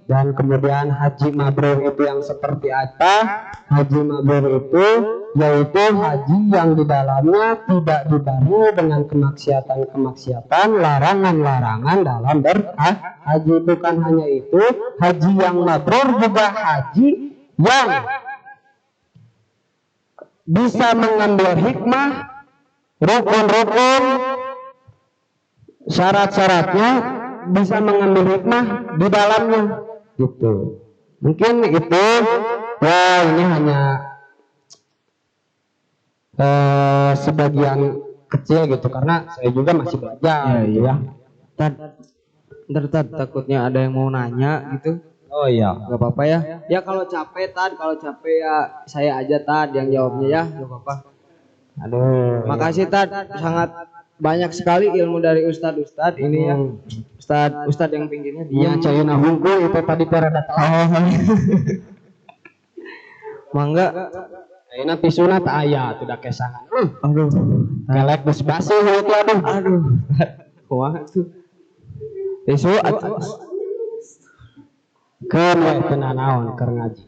dan kemudian haji mabrur itu yang seperti apa. Haji mabrur itu yaitu haji yang di dalamnya tidak dibarengi dengan kemaksiatan, larangan-larangan dalam berhaji. Bukan hanya itu, haji yang mabrur juga haji yang bisa mengambil hikmah, rukun-rukun, syarat-syaratnya, bisa mengambil hikmah di dalamnya gitu. Mungkin itu ya, ini hanya sebagian kecil gitu, karena saya juga masih belajar gitu ya. Ntar takutnya ada yang mau nanya gitu. Oh iya, Gak apa-apa ya. Ya kalau capek ya saya aja yang jawabnya ya, gak apa-apa. aduh, Makasih sangat banyak sekali ilmu dari Ustadz ini ya. Ustadz yang pinggirnya dia Cayuna Hungkul itu tadi pada datang. Mangga. Ayeuna pisuna teu aya tuh da kesangan. Aduh. Kelek geus basuh itu aduh. Kumaha tuh? Tisu Keur we teu nanaon keur ngaji.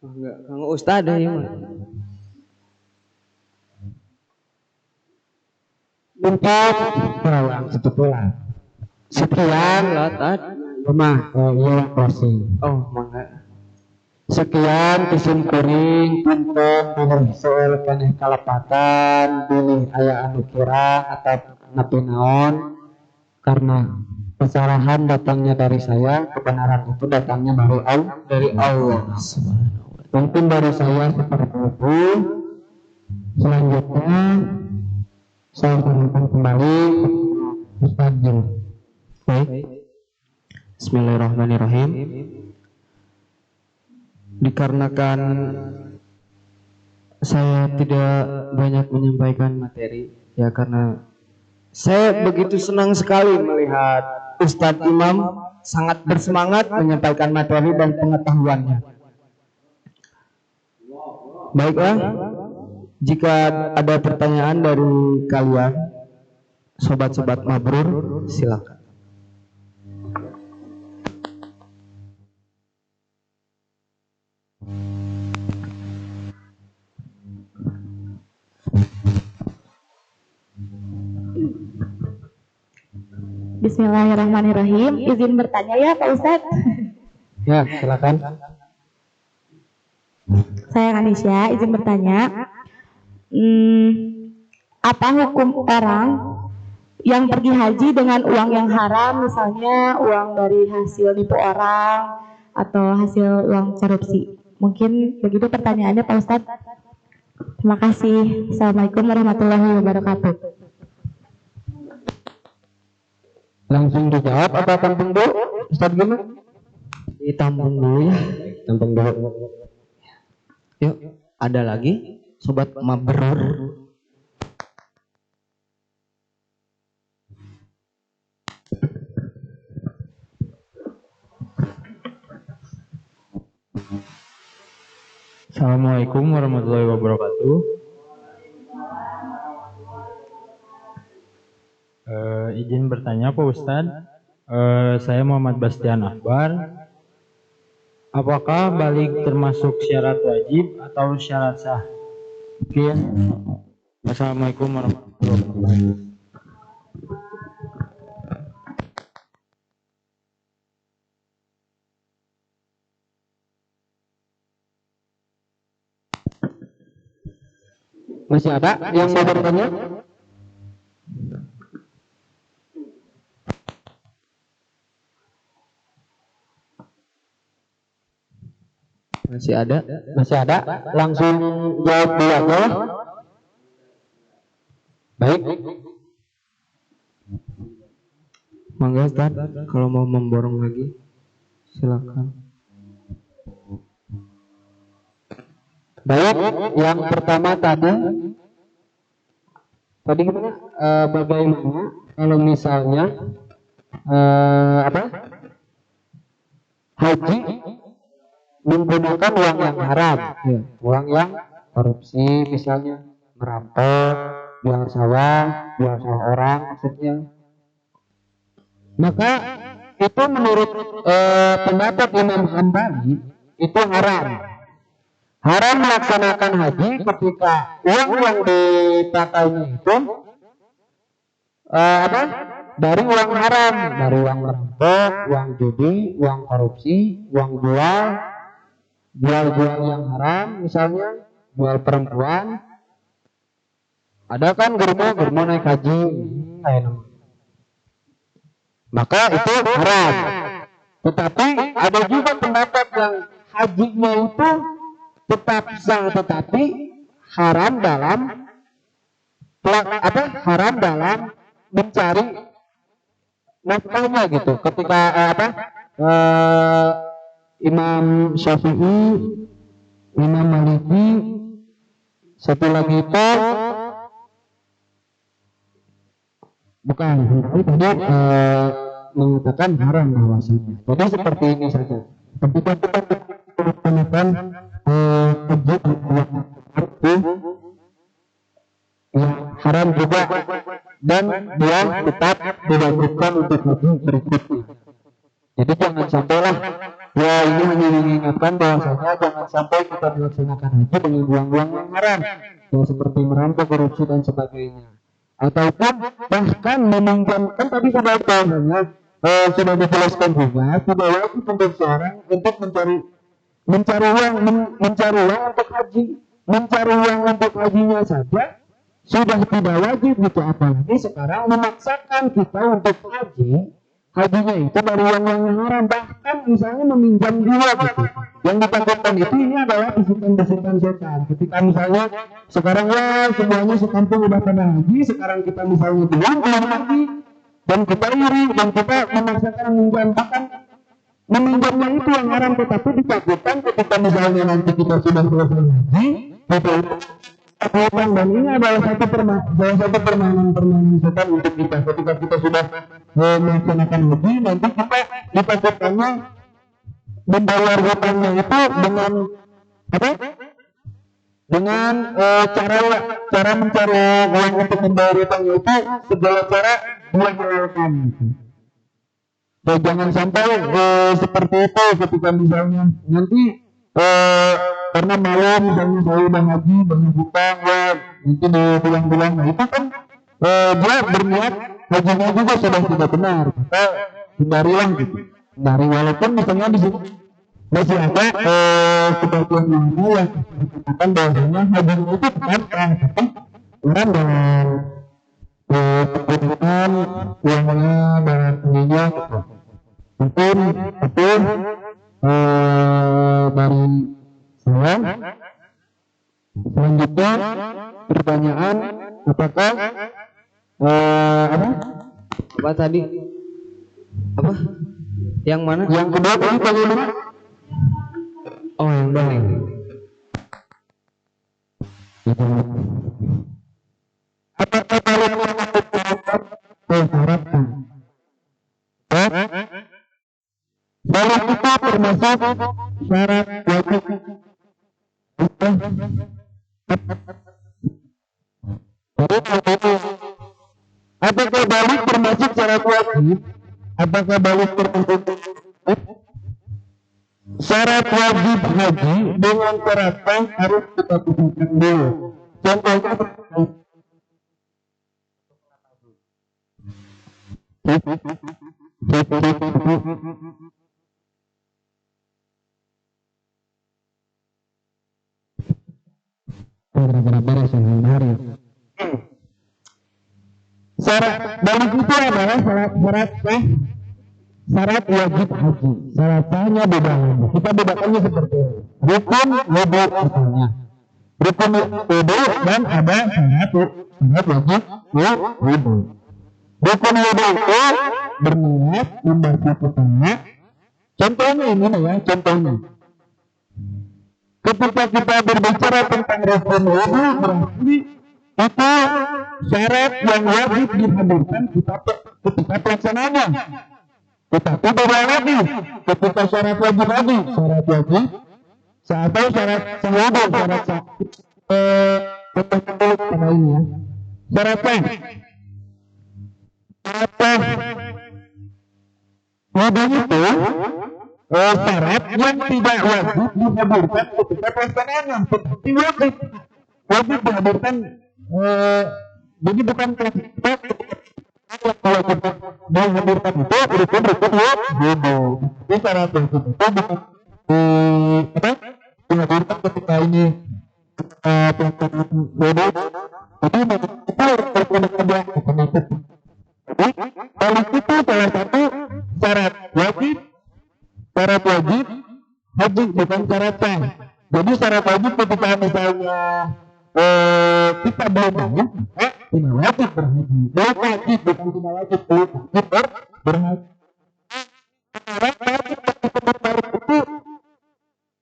Enggak, Kang Ustadz ya mah. Untuk perawang setutulan. Sekian lah Tad. rumah iya closing. Oh, mangga. Sekian isim kuring untuk pilih soal keneh kalepatan, pilih aya anu kira atau napi naon, karena kesalahan datangnya dari saya, kebenaran itu datangnya dari Allah. Mungkin dari saya seperti itu. Selanjutnya saya berikan kembali Ustaz Jin. Baik. Bismillahirrahmanirrahim. Dikarenakan saya tidak banyak menyampaikan materi, ya karena saya begitu senang sekali melihat Ustadz Imam sangat bersemangat menyampaikan materi dan pengetahuannya. Baiklah, jika ada pertanyaan dari kalian, sobat-sobat mabrur, silakan. Bismillahirrahmanirrahim. Izin bertanya ya Pak Ustadz. Ya, silakan. Saya Kanisya, izin bertanya. Apa hukum orang yang pergi haji dengan uang yang haram, misalnya uang dari hasil nipu orang atau hasil uang korupsi? Mungkin begitu pertanyaannya Pak Ustadz. Terima kasih. Assalamualaikum warahmatullahi wabarakatuh. Langsung dijawab apa tampung dulu? Ustaz gimana? Ditampung dulu ya. Tampung dulu. Yuk, ada lagi sobat mabrur. Assalamualaikum warahmatullahi wabarakatuh. Izin bertanya Pak Ustadz, saya Muhammad Bastian Akbar. Apakah balik termasuk syarat wajib atau syarat sah? Sekian. Assalamualaikum warahmatullahi wabarakatuh. Masih ada yang mau bertanya? Masih ada? Masih ada? Langsung jawab dulu aja. Mangga Ustaz, kalau mau memborong lagi silakan. Baik, yang pertama tadi gimana? Bagaimana kalau misalnya haji menggunakan uang yang haram, uang yang korupsi, misalnya merampok, jual sawah orang maksudnya, maka itu menurut pendapat Imam Hambali itu haram melaksanakan haji ketika uang yang dipakainya itu dari uang haram, dari uang merampok, uang judi, uang korupsi, uang jual yang haram, misalnya jual perempuan. Ada kan germo naik haji, maka itu haram. Tetapi ada juga pendapat yang hajinya itu tetap sah, tetapi haram dalam mencari nafkahnya gitu. Ketika Imam Syafi'i, Imam Maliki, satu lagi itu bukan tadi mengatakan haram bahwasanya. Jadi seperti ini saja. Ketika kita melakukan haram juga, dan dia tetap diwajibkan untuk haji berikutnya. Jadi jangan sampailah, ya ini hanya mengingatkan bahwasanya jangan sampai kita melaksanakan haji dengan uang-uang yang haram, ya seperti merampok, korupsi dan sebagainya. Ataupun bahkan meminjamkan, tadi sudah bahwasanya sudah dijelaskan juga, tidak wajib untuk seorang untuk mencari uang untuk haji. Mencari uang untuk hajinya saja sudah tidak wajib gitu, apalagi sekarang memaksakan kita untuk hajinya itu dari uang yang haram, bahkan misalnya meminjam juga gitu. Yang ditakutkan itu ini adalah bisikan-bisikan setan. Ketika misalnya sekarang semuanya sekampung udah pada haji, sekarang kita misalnya belum haji, dan kita iri, dan kita memaksakan meminjam, bahkan meminjamnya itu yang haram, tetapi ditakutkan ketika misalnya nanti kita sudah selesai haji, dan ini adalah satu permainan setan untuk kita. Ketika kita sudah melaksanakan haji, nanti kita ditakutkannya membayar hutangnya itu dengan cara mencari uang untuk membayar hutangnya itu segala cara dihalalkan gitu. Dan jangan sampai seperti itu ketika misalnya nanti karena malam misalnya saya udah haji banyak hutang, nanti di bulan-bulan itu kan dia berniat hajinya juga sudah tidak benar, maka hindarilah gitu. Dari walaupun misalnya di situ masih ada sebagian mana yang mengatakan bahwasanya hajinya itu tetap sah, tapi orang dengan kebutuhan uangnya dan ininya gitu. Mungkin itu dari saya. Selanjutnya pertanyaan, apakah Apa tadi? Apa? Yang mana? yang kedua tadi bagaimana? Oh, yang baik. Apakah kalian mengharapkan balik itu termasuk syarat wajib? Apakah balik termasuk syarat wajib? Apakah balik termasuk syarat wajib haji dengan perasaan harus kita tunjukkan dulu? Contohnya syarat balik itu adalah syarat wajib haji. Syarat sahnya beda. Kita bedakannya seperti ini. Rukun wudu misalnya. Rukun wudu dan ada syarat wajib wudu. Rukun wudu itu berniat membaca pertama. Contohnya ini ya, contohnya. Ketika kita berbicara tentang rukun wudu, berarti itu syarat yang wajib dihadirkan ketika pelaksanaannya. Tetapi beda lagi ketika syarat wajib lagi, syarat wajib atau syarat wudu, syarat pada ini ya. Syarat wudu itu syarat yang tidak wajib dihadirkan ketika pelaksanaannya, tetapi wajib dihadirkan. Jadi bukan ketika kalau kita dihadirkan itu rukun wudu. Ini syarat wajib itu bukan dihadirkan ketika ini pelaksanaan wudu. Itu rukun kedua. Kalau itu salah satu syarat wajib haji, bukan syarat sah. Jadi syarat wajib ketika misalnya kita belum bangun, tidak wajib berhaji. Belum wajib, bukan tidak wajib, berhaji. Syarat wajib tersebut baru itu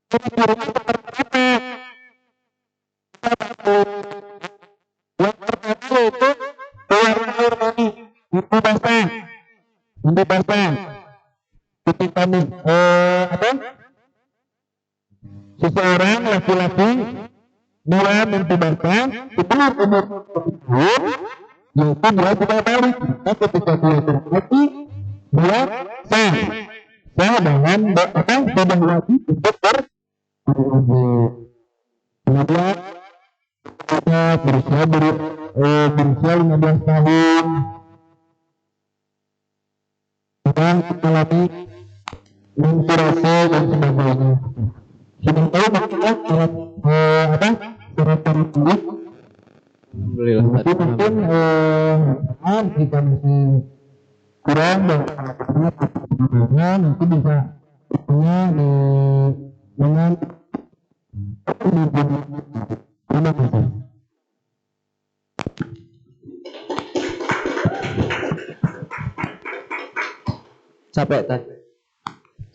ciri-cirinya seperti apa? Yang pertama yaitu keluarnya air mani, itu basah. Ketika nih seseorang laki-laki dia mimpi basah, itu umur yaitu dia tidak balik. Ketika dia berhaji, dia sah dengan sudah wajib untuk berwudu. Kemudian kita berusia 15 tahun. Dan kita lagi mensurasi dan sebagainya. Sudah tahu maksudnya syarat-syarat ini? Alhamdulillah. Tapi mungkin jika masih kurang dan nanti bisa dengan terima kasih.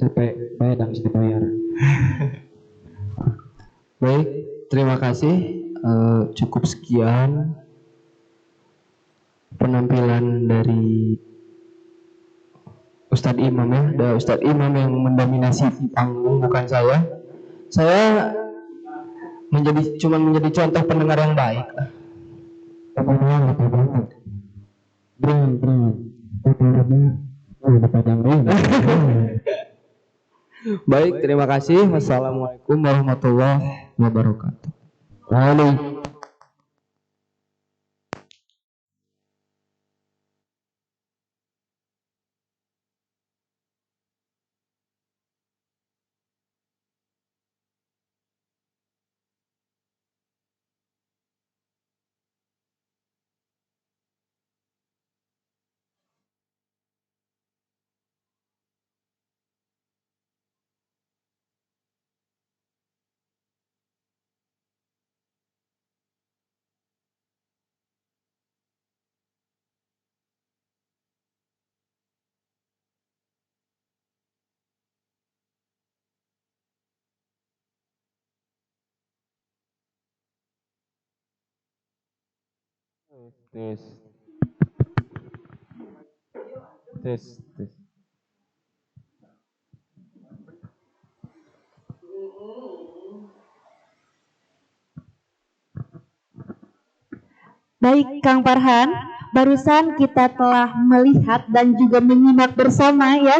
Capek bayar harus dibayar. Baik, terima kasih. Cukup sekian penampilan dari Ustadz Imam ya. Ada Ustadz Imam yang mendominasi panggung, bukan saya. Saya cuma menjadi contoh pendengar yang baik. Baik, terima kasih. Wassalamualaikum warahmatullahi wabarakatuh. Waalaikumsalam. Tes. Baik, Kang Farhan, barusan kita telah melihat dan juga menyimak bersama ya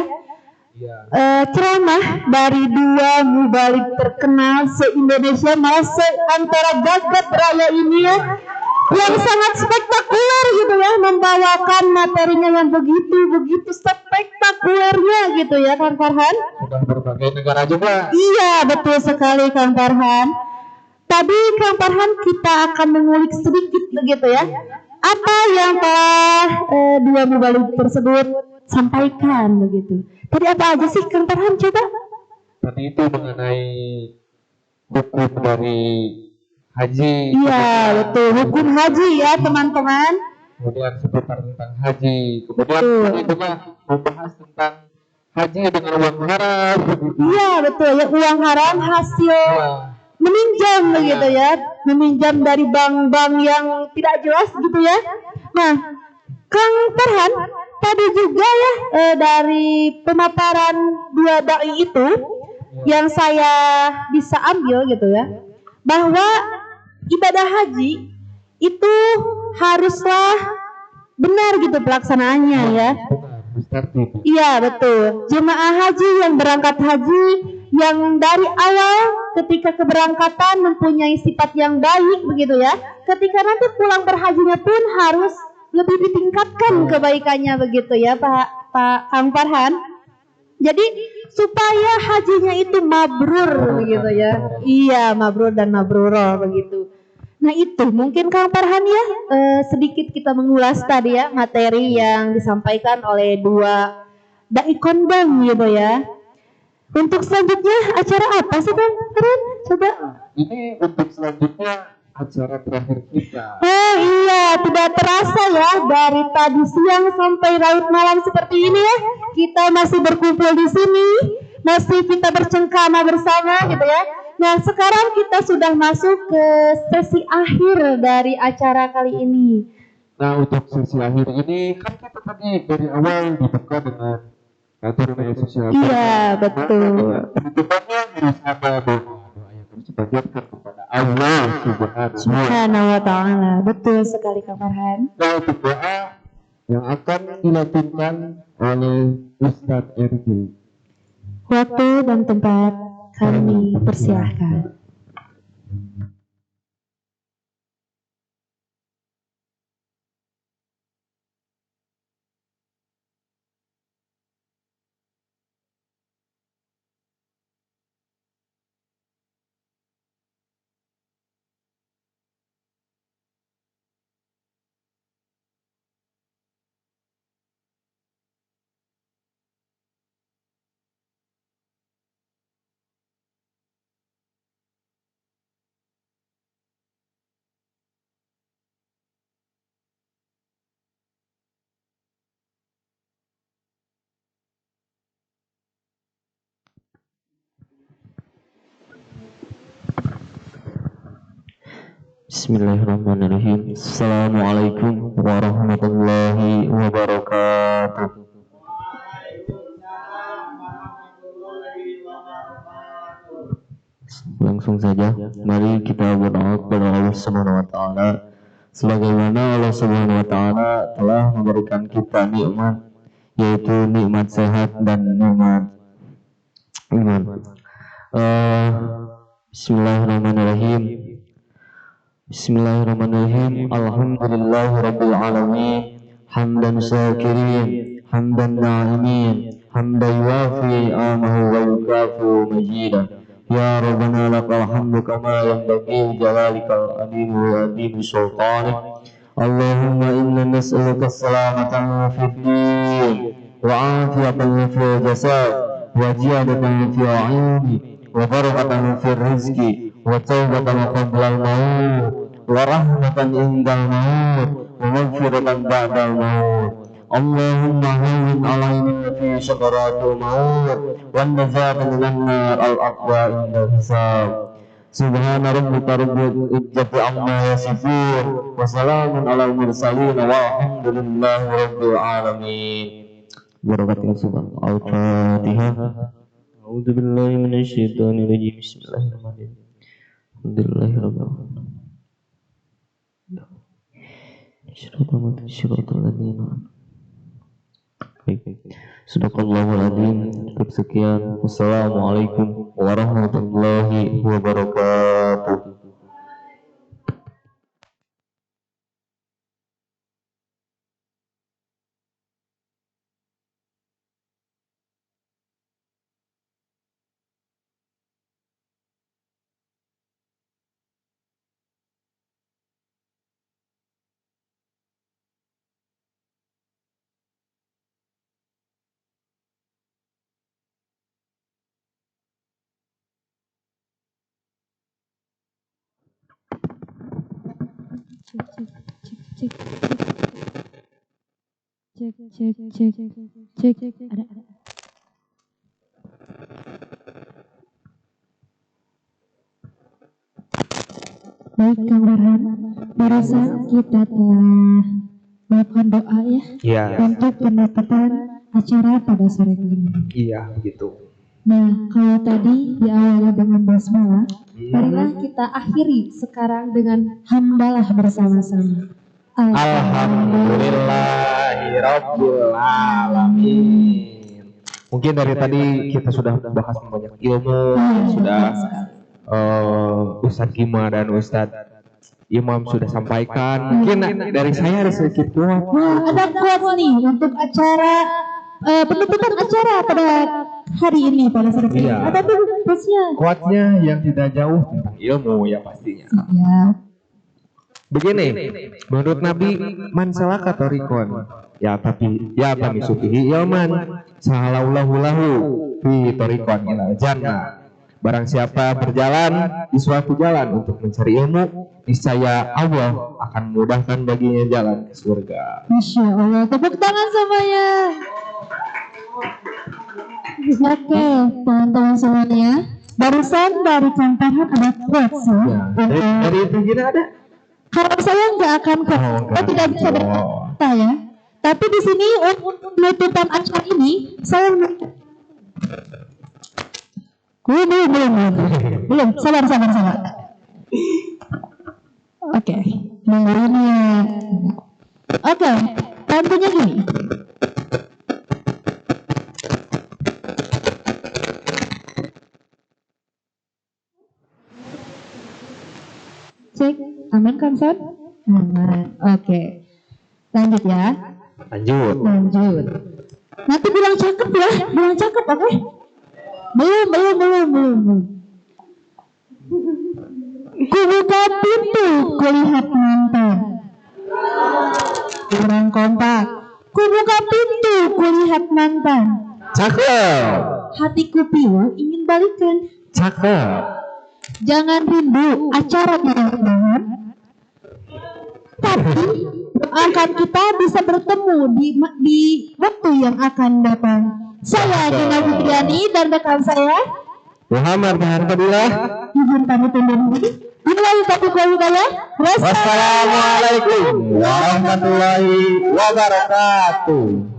ceramah dari dua mubalik terkenal se-Indonesia, malah antara jagat raya ini ya, yang sangat spektakuler gitu ya, membawakan materinya yang begitu spektakulernya gitu ya, Kang Farhan. Sudah berbagai negara juga. Iya, betul sekali, Kang Farhan. Tadi Kang Farhan kita akan mengulik sedikit begitu ya, apa yang telah dua mubalik tersebut sampaikan begitu. Tadi apa aja sih Kang Farhan, coba? Tadi itu mengenai hukum dari haji. Iya, betul, hukum haji ya teman-teman. kemudian seputar tentang haji, kemudian Betul. ini juga membahas tentang haji dengan uang haram. Iya betul ya, uang haram hasil meminjam begitu ya, meminjam dari bank-bank yang tidak jelas gitu ya. Nah, Kang Farhan tadi juga ya, dari pemaparan dua dai itu yang saya bisa ambil gitu ya, bahwa ibadah haji itu haruslah benar gitu pelaksanaannya ya. Iya betul. Jemaah haji yang berangkat haji yang dari awal ketika keberangkatan mempunyai sifat yang baik begitu ya. Ketika nanti pulang berhajinya pun harus lebih ditingkatkan kebaikannya begitu ya Pak Kang Farhan. Jadi supaya hajinya itu mabrur begitu ya. Iya, mabrur dan mabrurah begitu. Nah itu mungkin Kang Farhan ya, sedikit kita mengulas tadi ya materi yang disampaikan oleh dua dai kondang gitu ya. Untuk selanjutnya acara apa sih Kang Farhan? Coba. Ini untuk selanjutnya acara terakhir kita. Oh iya, tidak terasa ya dari tadi siang sampai larut malam seperti ini ya. Kita masih berkumpul di sini, masih kita bercengkrama bersama gitu ya. Nah, sekarang kita sudah masuk ke sesi akhir dari acara kali ini. Nah, untuk sesi akhir ini kan kita tadi dari awal dibuka dengan kantor media sosial. Iya, betul. Penutupannya harus ada doa yang harus dipanjatkan kepada Allah Subhanahu wa ta'ala. Betul sekali Kang Farhan. Nah, untuk doa yang akan dilakukan oleh Ustadz Erbil. Waktu dan tempat kami persilahkan. Bismillahirrahmanirrahim. Assalamualaikum warahmatullahi wabarakatuh. Langsung saja, mari kita berdoa kepada Allah Subhanahu wa taala sebagaimana Allah Subhanahu wa taala telah memberikan kita nikmat, yaitu nikmat sehat dan nikmat iman. Bismillahirrahmanirrahim. Bismillahirrahmanirrahim. Alhamdulillahirabbil alamin. Hamdan syakirin, hamdan na'imin, hamdan yuwafi amahu wa yukafu majidah. Ya Rabbana lakal hamdu kama yanbaghi jalalikal alim wa azim sultanik. Allahumma inna nas'aluka salamatan fid din wa afiyatan fil jasad wa ziyadatan fil ilmi wa barakatan fil rizqi wa taubatan qabla al-maut wa rahmatan indal maut wa maghfiratan ba'dal maut. Allahumma hawwin alaina fi sakaratil maut wan najata minan nar al-aqwa indal hisab. Subhana rabbika rabbil izzati amma yasifun wa salamun alal mursalin walhamdulillahi rabbil alamin. Barakatuh subhan al-Fatihah. A'udzu billahi minasyaitonir rajim. Bismillahirrahmanirrahim. Alhamdulillahirabbil alamin. Syiratal ladzina. Baik. Sadaqallahul adzim. Cukup sekian. Wassalamualaikum warahmatullahi wabarakatuh. Cik, cik, cik, cik. cek. Ada. Baik, Kang Farhan, barusan kita telah melakukan doa ya Iya. untuk penutupan acara pada sore ini. Iya, begitu. Nah, kalau tadi diawali dengan basmalah, marilah kita akhiri sekarang dengan hamdalah bersama-sama. Alhamdulillahirabbil alamin. Mungkin dari tadi kita sudah bahas banyak ilmu, sudah Ustadz Gima dan Ustadz Imam sudah sampaikan. Mungkin dari saya ada sedikit kuat. Nah, ada quotes nih untuk acara penutupan acara pada hari ini pada sore ini. Iya. Ada tuh quotesnya. Kuatnya yang tidak jauh tentang ilmu ya pastinya. Ya. Begini, menurut Nabi man salaka tariqan ya kami sufihi ilman sahalaulahu lahu fi tariqan ilal jannah. Barang siapa berjalan di suatu jalan untuk mencari ilmu, niscaya Allah akan memudahkan baginya jalan ke surga. Masya Allah, tepuk tangan semuanya. Oke, teman-teman semuanya, barusan dari Kang Farhan ada quotes ya. Dari itu kita ada. Kalau saya nggak akan quotes, tidak bisa berkata ya. Tapi di sini untuk penutupan acara ini, saya belum, sabar. Oke, mengurunya. Oke, tentunya gini. Cek, aman kan, Son? Aman. Oke. Lanjut ya. Lanjut. Nanti bilang cakep ya, oke? Belum. Kubuka pintu, kulihat mantan. Kurang kompak. Kubuka pintu, kulihat mantan. Cakep. Hatiku pilu ingin balikan. Cakep. Jangan rindu acara tidak tapi akan kita bisa bertemu di waktu yang akan datang. Saya Dina Fitriani dan rekan saya Muhammad Baharfadillah. izin pamit undur diri. Billahi taufiq wal hidayah. Wassalamualaikum warahmatullahi wabarakatuh.